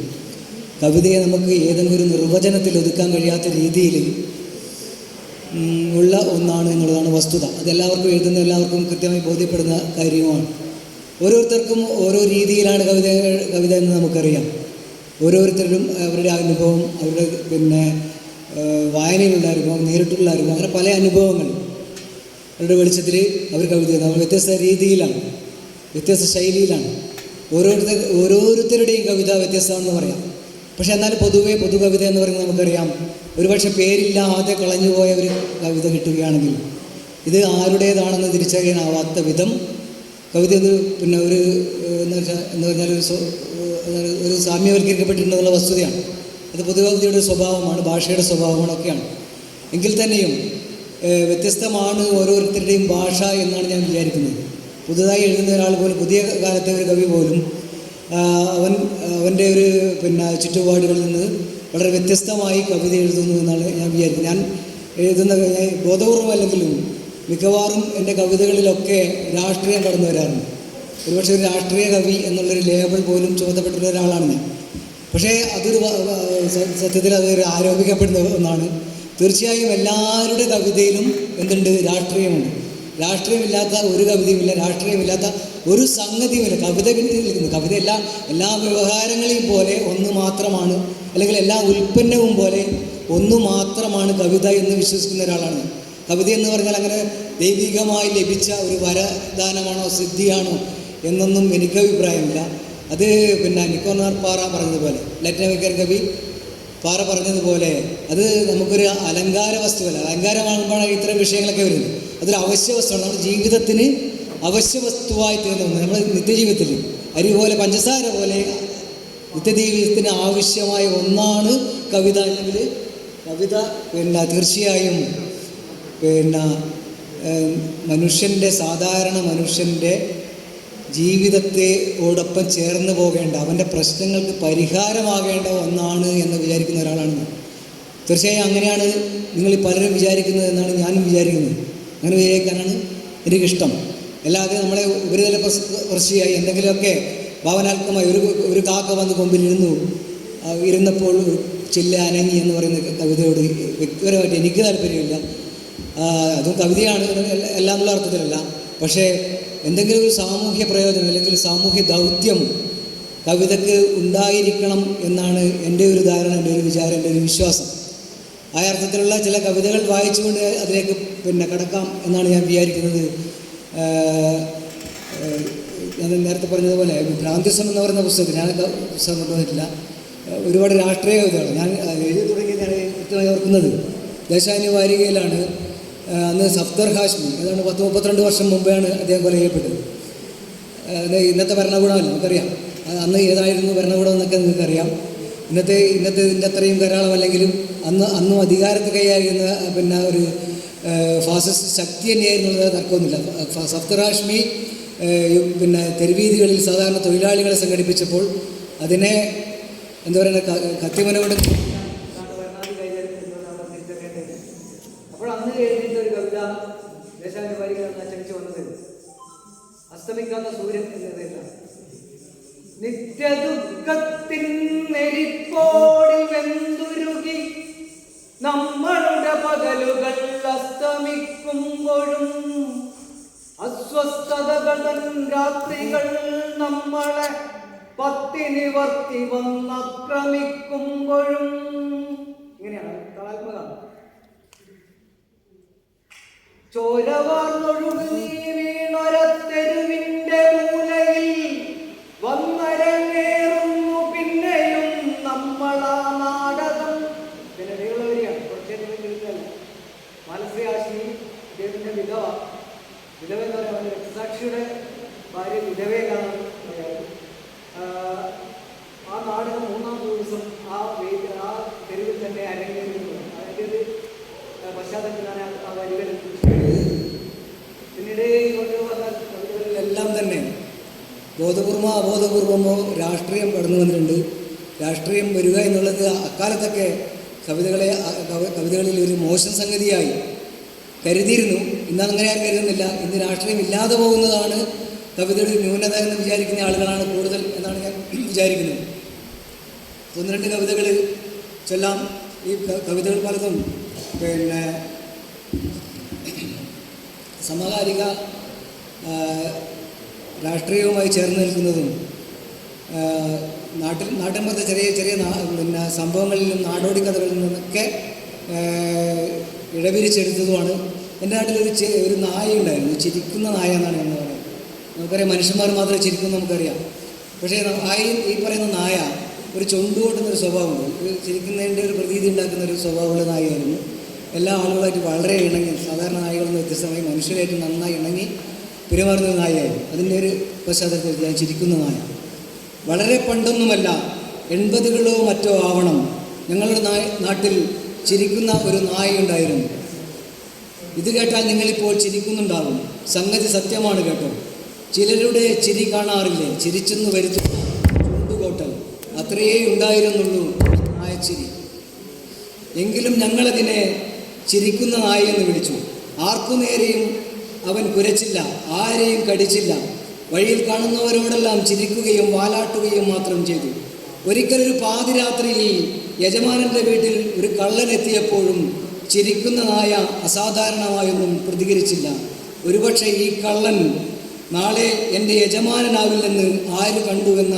കവിതയെ നമുക്ക് ഏതെങ്കിലും ഒരു നിർവചനത്തിൽ ഒതുക്കാൻ കഴിയാത്ത രീതിയിൽ ഉള്ള ഒന്നാണ് എന്നുള്ളതാണ് വസ്തുത. അതെല്ലാവർക്കും എഴുതുന്ന എല്ലാവർക്കും കൃത്യമായി ബോധ്യപ്പെടുന്ന കാര്യവുമാണ്. ഓരോരുത്തർക്കും ഓരോ രീതിയിലാണ് കവിത എന്ന് നമുക്കറിയാം. ഓരോരുത്തരും അവരുടെ അനുഭവം, അവരുടെ വായനയിലുള്ള അനുഭവം, നേരിട്ടുള്ള അനുഭവം, അങ്ങനെ പല അനുഭവങ്ങൾ അവരുടെ വെളിച്ചത്തിൽ അവർ കവിത എഴുതുന്നത്. അവർ വ്യത്യസ്ത രീതിയിലാണ്, വ്യത്യസ്ത ശൈലിയിലാണ്. ഓരോരുത്തരുടെയും കവിത വ്യത്യസ്തമാണെന്ന് പറയാം. പക്ഷെ എന്നാൽ പൊതുവെ പൊതുകവിത എന്ന് പറയുന്നത് നമുക്കറിയാം, ഒരുപക്ഷെ പേരില്ലാതെ കളഞ്ഞുപോയ ഒരു കവിത കിട്ടുകയാണെങ്കിൽ ഇത് ആരുടേതാണെന്ന് തിരിച്ചറിയാനാവാത്ത വിധം കവിത ഒരു എന്ന് പറഞ്ഞാൽ ഒരു സാമ്യവൽക്കരിക്കപ്പെട്ടിട്ടുണ്ടെന്നുള്ള വസ്തുതയാണ്. അത് പൊതുകവിതയുടെ സ്വഭാവമാണ്, ഭാഷയുടെ സ്വഭാവമാണ് ഒക്കെയാണ്. എങ്കിൽ തന്നെയും വ്യത്യസ്തമാണ് ഓരോരുത്തരുടെയും ഭാഷ എന്നാണ് ഞാൻ വിചാരിക്കുന്നത്. പുതുതായി എഴുതുന്ന ഒരാൾ പോലും, പുതിയ കാലത്തെ ഒരു കവി പോലും അവൻ്റെ ഒരു ചുറ്റുപാടുകളിൽ നിന്ന് വളരെ വ്യത്യസ്തമായി കവിത എഴുതുന്നു എന്നാണ് ഞാൻ വിചാരിക്കുന്നത്. ഞാൻ എഴുതുന്ന ബോധപൂർവമല്ലെങ്കിലും മിക്കവാറും എൻ്റെ കവിതകളിലൊക്കെ രാഷ്ട്രീയം കടന്നു വരാറുണ്ട്. ഒരുപക്ഷെ ഒരു രാഷ്ട്രീയ കവി എന്നുള്ളൊരു ലേബൽ പോലും ചുമത്തപ്പെട്ടുള്ള ഒരാളാണ് ഞാൻ. പക്ഷേ അതൊരു സത്യത്തിൽ അതൊരു ആരോപിക്കപ്പെടുന്ന ഒന്നാണ്. തീർച്ചയായും എല്ലാവരുടെ കവിതയിലും എന്തുണ്ട്? രാഷ്ട്രീയമുണ്ട്. രാഷ്ട്രീയമില്ലാത്ത ഒരു കവിതയുമില്ല, രാഷ്ട്രീയമില്ലാത്ത ഒരു സംഗതിയുമില്ല. കവിത എല്ലാ വ്യവഹാരങ്ങളെയും പോലെ ഒന്ന് മാത്രമാണ്, അല്ലെങ്കിൽ എല്ലാ ഉൽപ്പന്നവും പോലെ ഒന്ന് മാത്രമാണ് കവിത എന്ന് വിശ്വസിക്കുന്ന ഒരാളാണ്. കവിത എന്ന് പറഞ്ഞാൽ അങ്ങനെ ദൈവികമായി ലഭിച്ച ഒരു വരദാനമാണോ സിദ്ധിയാണോ എന്നൊന്നും എനിക്ക് അഭിപ്രായമില്ല. അത് നിക്കോണാർ പാറ പറഞ്ഞതുപോലെ, ലാറ്റിൻ അമേരിക്കൻ കവി പാറ പറഞ്ഞതുപോലെ അത് നമുക്കൊരു അലങ്കാര വസ്തുവല്ല. അലങ്കാരമാകുമ്പോഴാണ് ഇത്തരം വിഷയങ്ങളൊക്കെ വരുന്നത്. അതൊരു അവശ്യ വസ്തുവാണ്. നമ്മുടെ ജീവിതത്തിന് അവശ്യ വസ്തുവായി തീർന്ന ഒന്ന്. നമ്മൾ നിത്യജീവിതത്തിൽ അരി പോലെ പഞ്ചസാര പോലെ നിത്യജീവിതത്തിന് ആവശ്യമായ ഒന്നാണ് കവിത എങ്കിൽ കവിത തീർച്ചയായും മനുഷ്യൻ്റെ സാധാരണ മനുഷ്യൻ്റെ ജീവിതത്തോടൊപ്പം ചേർന്ന് പോകേണ്ട, അവൻ്റെ പ്രശ്നങ്ങൾക്ക് പരിഹാരമാകേണ്ട ഒന്നാണ് എന്ന് വിചാരിക്കുന്ന ഒരാളാണ് ഞാൻ. തീർച്ചയായും അങ്ങനെയാണ് നിങ്ങൾ പലരും വിചാരിക്കുന്നത് എന്നാണ് ഞാനും വിചാരിക്കുന്നത്. അങ്ങനെ വിചാരിക്കാനാണ് എനിക്കിഷ്ടം. അല്ലാതെ നമ്മളെ ഉപരിതല പ്രശ്നമായി എന്തെങ്കിലുമൊക്കെ ഭാവനാത്മകമായി ഒരു കാക്ക വന്ന് ഇരുന്നപ്പോൾ ചില്ല അനങ്ങി എന്ന് പറയുന്ന കവിതയോട് വ്യക്തിപരമായിട്ട് എനിക്ക് താല്പര്യമില്ല. അതും കവിതയാണ് എല്ലാം എന്നുള്ള അർത്ഥത്തിലല്ല. പക്ഷേ എന്തെങ്കിലും ഒരു സാമൂഹ്യ പ്രയോജനം അല്ലെങ്കിൽ സാമൂഹ്യ ദൗത്യം കവിതയ്ക്ക് ഉണ്ടായിരിക്കണം എന്നാണ് എൻ്റെ ഒരു ധാരണ, എൻ്റെ ഒരു വിചാരം, എൻ്റെ ഒരു വിശ്വാസം. ആ അർത്ഥത്തിലുള്ള ചില കവിതകൾ വായിച്ചുകൊണ്ട് അതിലേക്ക് കടക്കാം എന്നാണ് ഞാൻ വിചാരിക്കുന്നത്. ഞാൻ നേരത്തെ പറഞ്ഞതുപോലെ ഭ്രാന്തിസം എന്ന് പറയുന്ന പുസ്തകത്തിൽ ഞാൻ പുസ്തകം കൊണ്ടുവന്നിട്ടില്ല. ഒരുപാട് രാഷ്ട്രീയ കവിതകളാണ് ഞാൻ എഴുതി തുടങ്ങിയത്. ഞാൻ കൃത്യമായി ഓർക്കുന്നത് ദേശാനി വാരികയിലാണ്. അന്ന് സഫ്ദർ ഹാഷ്മി ഏതാണ്ട് 32 വർഷം മുമ്പാണ് അദ്ദേഹം കൊല ചെയ്യപ്പെട്ടത്. ഇന്നത്തെ ഭരണകൂടമല്ല, നമുക്കറിയാം അന്ന് ഏതായിരുന്നു ഭരണകൂടം എന്നൊക്കെ നിങ്ങൾക്കറിയാം. ഇന്നത്തെ അത്രയും ധാരാളമല്ലെങ്കിലും അന്നും അധികാരത്തിൽ കൈയായിരുന്ന ഒരു ഫാസിസ്റ്റ് ശക്തി തന്നെയായിരുന്നുള്ളത് തർക്കമൊന്നുമില്ല. സഫ്ദർ ഹാഷ്മി തെരുവീതികളിൽ സാധാരണ തൊഴിലാളികളെ സംഘടിപ്പിച്ചപ്പോൾ അതിനെ എന്താ പറയുക കത്തിമനോട് അപ്പോൾ അന്ന് എഴുതിയിട്ട് ഒരു കവിത ദേശാന്റെ വാരികയിൽ അച്ചടിച്ചു വന്നത് അസ്തമിക്കാത്ത സൂര്യൻ എന്നതല്ല. നിത്യദുഃഖത്തിൻ നെരിപ്പോടിൽ വെന്തുരുകി നമ്മളുടെ പകലുകൾ അസ്തമിക്കുമ്പോഴും അസ്വസ്ഥതകൾ രാത്രികൾ നമ്മളെ പത്തിനി വർത്തി വന്നാക്രമിക്കുമ്പോഴും. ഇങ്ങനെയാണ് കലാത്മകമാണ്. ചോരവാർന്നൊഴുകി നീ വീണൊരത്തെരുവിന്റെ മൂലയിൽ വന്നരങ്ങേറുന്നു പിന്നെയും നമ്മളാ നാടകം. പിന്നെ നീളവരിയാണ് കുറച്ചേരുവല്ല. മാനസിക ആശി ഇദ്ദേഹത്തിൻ്റെ വിധവ എന്ന് പറയുന്നത് രക്തസാക്ഷിയുടെ ഭാര്യ വിധവയെ കാണാൻ. ആ നാടകം 3-ാം ദിവസം ആ തെരുവിൽ തന്നെ അരങ്ങേറുന്നു. അതിൻ്റെ ഒരു പശ്ചാത്തലത്തിലാണ് ആ വരികൾ. പിന്നീട് കവിതകളിലെല്ലാം തന്നെ ബോധപൂർവമോ അബോധപൂർവമോ രാഷ്ട്രീയം കടന്നു വന്നിട്ടുണ്ട്. രാഷ്ട്രീയം വരിക എന്നുള്ളത് അക്കാലത്തൊക്കെ കവിതകളിൽ ഒരു മോശം സംഗതിയായി കരുതിയിരുന്നു. ഇന്നങ്ങനെ ആരും കരുതുന്നില്ല. ഇന്ന് രാഷ്ട്രീയം ഇല്ലാതെ പോകുന്നതാണ് കവിതയുടെ ന്യൂനത എന്ന് വിചാരിക്കുന്ന ആളുകളാണ് കൂടുതൽ എന്നാണ് ഞാൻ വിചാരിക്കുന്നത്. 1-2 കവിതകൾ ചൊല്ലാം. ഈ കവിതകൾ പലതും സമകാലിക രാഷ്ട്രീയവുമായി ചേർന്ന് നിൽക്കുന്നതും നാട്ടിൻപുറത്തെ ചെറിയ സംഭവങ്ങളിലും നാടോടി കഥകളിൽ നിന്നൊക്കെ ഇഴപിരിച്ചെടുത്തതുമാണ്. എൻ്റെ നാട്ടിലൊരു നായ ഉണ്ടായിരുന്നു, ചിരിക്കുന്ന നായ എന്നാണ് എന്ന് പറയുന്നത്. നമുക്കറിയാം മനുഷ്യന്മാർ മാത്രമേ ചിരിക്കുന്നു നമുക്കറിയാം. പക്ഷേ ഈ പറയുന്ന നായ ഒരു ചൊണ്ടുകൊട്ടുന്നൊരു സ്വഭാവമുണ്ട്. ചിരിക്കുന്നതിൻ്റെ ഒരു പ്രതീതി ഉണ്ടാക്കുന്ന ഒരു സ്വഭാവമുള്ള നായയായിരുന്നു. എല്ലാ ആളുകളായിട്ട് വളരെ ഇണങ്ങി, സാധാരണ നായകളിൽ നിന്ന് വ്യത്യസ്തമായി മനുഷ്യരായിട്ട് നന്നായി ഇണങ്ങി പെരുമാറുന്ന നായയായിരുന്നു. അതിൻ്റെ ഒരു പശ്ചാത്തലത്തിൽ ഞാൻ ചിരിക്കുന്ന നായ. വളരെ പണ്ടൊന്നുമല്ല, 80കളോ മറ്റോ ആവണം, ഞങ്ങളുടെ നാട്ടിൽ ചിരിക്കുന്ന ഒരു നായയുണ്ടായിരുന്നു. ഇത് കേട്ടാൽ നിങ്ങളിപ്പോൾ ചിരിക്കുന്നുണ്ടാകും. സംഗതി സത്യമാണ് കേട്ടോ. ചിലരുടെ ചിരി കാണാറില്ലേ, ചിരിച്ചെന്ന് വരുത്തും ചുണ്ടുകോട്ടൽ, അത്രയേ ഉണ്ടായിരുന്നുള്ളൂ നായച്ചിരി. എങ്കിലും ഞങ്ങളതിനെ ചിരിക്കുന്ന നായയെന്ന് വിളിച്ചു. ആർക്കു നേരെയും അവൻ കുരച്ചില്ല, ആരെയും കടിച്ചില്ല. വഴിയിൽ കാണുന്നവരോടെല്ലാം ചിരിക്കുകയും വാലാട്ടുകയും മാത്രം ചെയ്തു. ഒരിക്കലൊരു പാതിരാത്രിയിൽ യജമാനൻ്റെ വീട്ടിൽ ഒരു കള്ളനെത്തിയപ്പോഴും ചിരിക്കുന്ന നായ അസാധാരണമായൊന്നും പ്രതികരിച്ചില്ല. ഒരുപക്ഷെ ഈ കള്ളൻ നാളെ എൻ്റെ യജമാനനാവില്ലെന്ന് ആര് കണ്ടുവെന്ന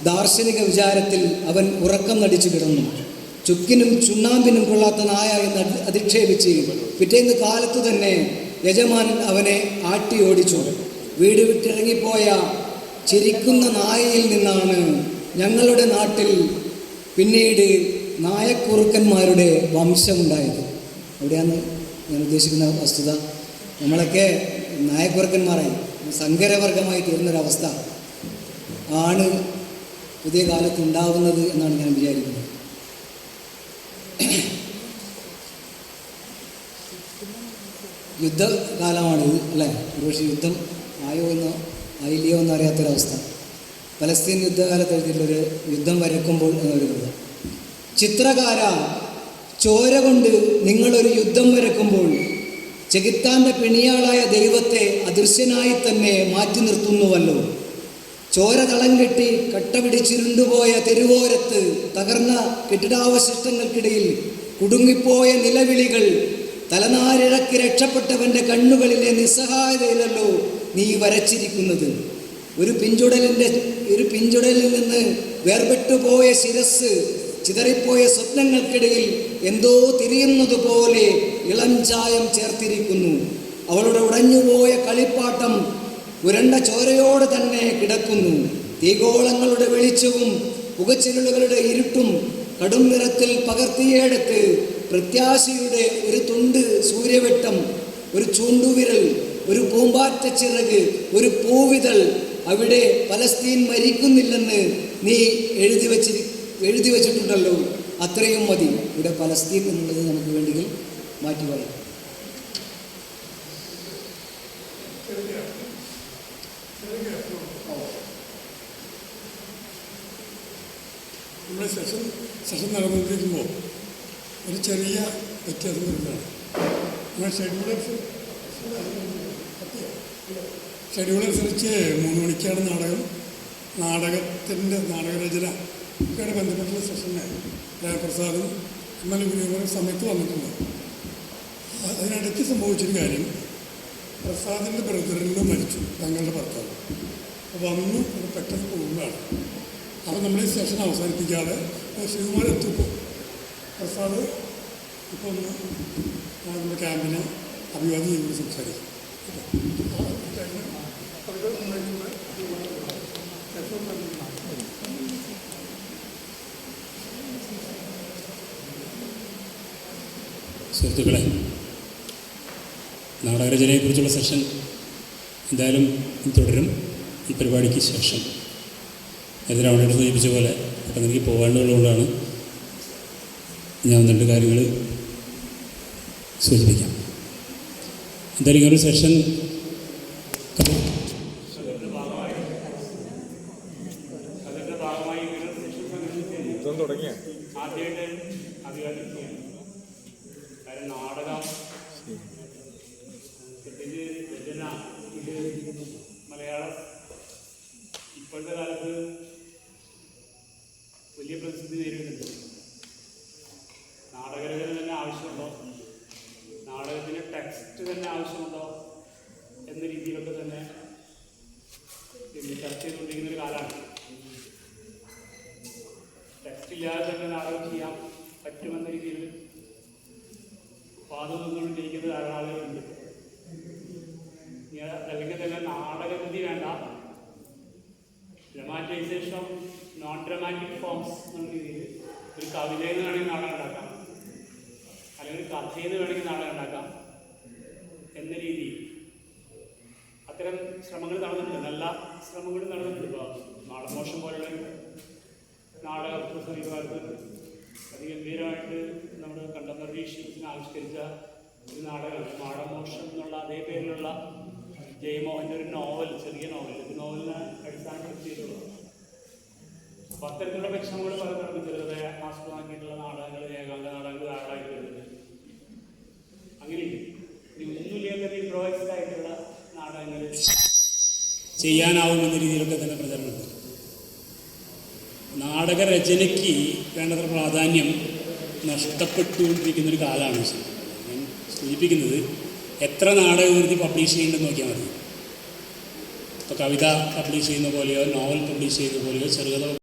ദാർശനിക വിചാരത്തിൽ അവൻ ഉറക്കം നടിച്ചു കിടന്നു. ചുക്കിനും ചുണ്ണാമ്പിനും കൊള്ളാത്ത നായ എന്ന് അധിക്ഷേപിച്ച് പിറ്റേന്ന് കാലത്തു തന്നെ യജമാനൻ അവനെ ആട്ടി ഓടിച്ചു. വീട് വിട്ടിറങ്ങിപ്പോയ ചിരിക്കുന്ന നായയിൽ നിന്നാണ് ഞങ്ങളുടെ നാട്ടിൽ പിന്നീട് നായക്കുറുക്കന്മാരുടെ വംശമുണ്ടായത്. അവിടെയാണ് ഞാൻ ഉദ്ദേശിക്കുന്ന വസ്തുത. നമ്മളൊക്കെ നായക്കുറുക്കന്മാരായി സങ്കരവർഗമായി തീർന്നൊരവസ്ഥ ആണ് പുതിയ കാലത്ത് ഉണ്ടാവുന്നത് എന്നാണ് ഞാൻ വിചാരിക്കുന്നത്. യുദ്ധകാലമാണിത് അല്ലേ? ഒരുപക്ഷെ യുദ്ധം ആയോ എന്നോ ആയില്ലയോ എന്നറിയാത്തൊരവസ്ഥ. പലസ്തീൻ യുദ്ധകാലത്ത് എഴുതിയിട്ടുള്ളൊരു യുദ്ധം വരക്കുമ്പോൾ എന്നൊരു കഥ. ചിത്രകാര, ചോര കൊണ്ട് നിങ്ങളൊരു യുദ്ധം വരക്കുമ്പോൾ ചെകുത്താൻ്റെ പിണിയാളായ ദൈവത്തെ അദൃശ്യനായി തന്നെ മാറ്റി നിർത്തുന്നുവല്ലോ. ചോര തളം കെട്ടി കട്ട പിടിച്ചിരുണ്ടുപോയ തെരുവോരത്ത് തകർന്ന കെട്ടിടാവശിഷ്ടങ്ങൾക്കിടയിൽ കുടുങ്ങിപ്പോയ നിലവിളികൾ, തലനാരിഴക്കി രക്ഷപ്പെട്ടവൻ്റെ കണ്ണുകളിലെ നിസ്സഹായതയിലല്ലോ നീ വരച്ചിരിക്കുന്നത്. ഒരു പിഞ്ചുടലിൽ നിന്ന് വേർപെട്ടുപോയ ശിരസ്, ചിതറിപ്പോയ സ്വപ്നങ്ങൾക്കിടയിൽ എന്തോ തിരിയുന്നത് പോലെ ഇളം ചായം ചേർത്തിരിക്കുന്നു. അവളുടെ ഉടഞ്ഞുപോയ കളിപ്പാട്ടം ഉരണ്ട ചോരയോടെ തന്നെ കിടക്കുന്നു. തീഗോളങ്ങളുടെ വെളിച്ചവും പുകച്ചിലുകളുടെ ഇരുട്ടും കടും നിറത്തിൽ പകർത്തിയെടുത്ത് പ്രത്യാശയുടെ ഒരു തുണ്ട് സൂര്യവെട്ടം, ഒരു ചൂണ്ടുവിരൽ, ഒരു പൂമ്പാറ്റ ചിറക്, ഒരു പൂവിതൾ, അവിടെ പലസ്തീൻ മരിക്കുന്നില്ലെന്ന് നീ എഴുതി വച്ചിട്ടുണ്ടല്ലോ. അത്രയും മതി. ഇവിടെ പലസ്തീൻ എന്നുള്ളത് നമുക്ക് വേണ്ടി മാറ്റി പറയാം. നമ്മുടെ സെഷൻ നടന്നുകൊണ്ടിരിക്കുമ്പോൾ ഒരു ചെറിയ വ്യത്യാസം വരുന്നതാണ്. നമ്മൾ ഷെഡ്യൂൾ അനുസരിച്ച് 3 മണിക്കാണ് നാടകരചന ഒക്കെയാണ് ബന്ധപ്പെട്ടുള്ള സെഷന് പ്രസാദും ഗുരുവായൂർ സമയത്ത് വന്നിട്ടുണ്ട്. അതിനിടയ്ക്ക് സംഭവിച്ചൊരു കാര്യം, പ്രസാദിൻ്റെ ബ്രദറിന് മരിച്ചു, തങ്ങളുടെ ഭർത്താവ്. അപ്പോൾ വന്നു പെട്ടെന്ന് പോകുന്നതാണ്. അപ്പോൾ നമ്മൾ ഈ സെഷൻ അവസാനിപ്പിക്കാതെ ശിവകുമാർ എത്തിപ്പോൾ പ്രസാദ് ഇപ്പോൾ ഒന്ന് നമ്മുടെ ക്യാമ്പിനെ അഭിവാദ്യം ചെയ്തുകൊണ്ട് സംസാരിക്കും. സുഹൃത്തുക്കളെ, നാടകരചനയെക്കുറിച്ചുള്ള സെഷൻ എന്തായാലും തുടരും. ഈ പരിപാടിക്ക് ശേഷം നേരത്തെ രാവണേട്ട് സൂചിപ്പിച്ച പോലെ പെട്ടെന്ന് എനിക്ക് പോകേണ്ടതുകൊണ്ടാണ് ഞാൻ 2 കാര്യങ്ങൾ സൂചിപ്പിക്കാം. എന്തായാലും ഇങ്ങനൊരു സെഷൻ തുടങ്ങിയ ആദ്യമായിട്ട് അഭിവാദ്യം ചെയ്യണം. കാരണം നാടകം രചന ഇത് മലയാളം ഇപ്പോഴത്തെ കാലത്ത് വലിയ പ്രസിദ്ധി നേരിടുന്നുണ്ട്. നാടകരചന തന്നെ ആവശ്യമുണ്ടോ, നാടകത്തിന് ടെക്സ്റ്റ് തന്നെ ആവശ്യമുണ്ടോ എന്ന രീതിയിലൊക്കെ തന്നെ ചർച്ച ചെയ്തുകൊണ്ടിരിക്കുന്നൊരു കാലമാണ്. ടെക്സ്റ്റ് ഇല്ലാതെ തന്നെ നാടകം ചെയ്യാൻ പറ്റുമെന്ന രീതിയിൽ വാദം നിന്നുകൊണ്ടിരിക്കുന്ന ധാരാളം ആളുകളുണ്ട്. അല്ലെങ്കിൽ തന്നെ നാടകകൃതി വേണ്ട, ഡ്രമാറ്റൈസേഷൻ ഓഫ് നോൺ ഡ്രമാറ്റിക് ഫോംസ് എന്ന രീതിയിൽ ഒരു കവിതയിൽ നിന്ന് വേണമെങ്കിൽ നാടകം ഉണ്ടാക്കാം, അല്ലെങ്കിൽ കഥയിൽ നിന്ന് വേണമെങ്കിൽ നാടകം ഉണ്ടാക്കാം എന്ന രീതിയിൽ അത്തരം ശ്രമങ്ങൾ നടന്നിട്ടുണ്ട്. നല്ല ശ്രമങ്ങൾ നടന്നിട്ടുണ്ട്. ഇപ്പോൾ മാടമോഷം പോലുള്ള നാടക സമീപകാലത്ത് അതിഗംഭീരമായിട്ട് നമ്മുടെ കണ്ടംപററി ഷീറ്റ്സിനെ ആവിഷ്കരിച്ച ഒരു നാടകമാണ് മാടമോഷം എന്നുള്ള അതേ പേരിലുള്ള ജയമോഹൻ്റെ ഒരു നോവൽ, ചെറിയ നോവൽ. ഇത് നോവലിനെ അടിസ്ഥാനപ്പെടുത്തിയിട്ടുള്ളത്. അപ്പോൾ അത്തരത്തിലുള്ള പരിശ്രമങ്ങൾ പലതരം ചെറുതെ ആസ്പദമാക്കിയിട്ടുള്ള നാടകങ്ങൾ, ഏകാംഗ നാടകങ്ങൾ ധാരാളമായിട്ട് വരുന്നുണ്ട്. അങ്ങനെ ഒന്നുമില്ലെങ്കിൽ ഇംപ്രവൈസ്ഡ് ആയിട്ടുള്ള നാടകങ്ങൾ ചെയ്യാനാവുമെന്ന രീതിയിലൊക്കെ തന്നെ പ്രചരണമുണ്ട്. നാടകരചനയ്ക്ക് വേണ്ടത്ര പ്രാധാന്യം നഷ്ടപ്പെട്ടുകൊണ്ടിരിക്കുന്നൊരു കാലമാണ്. സൂചിപ്പിക്കുന്നത് എത്ര നാടകം എഴുതി പബ്ലിഷ് ചെയ്യുന്നുണ്ടെന്ന് നോക്കിയാൽ മതി. ഇപ്പോൾ കവിത പബ്ലിഷ് ചെയ്യുന്ന പോലെയോ നോവൽ പബ്ലിഷ് ചെയ്യുന്ന പോലെയോ ചെറുകഥ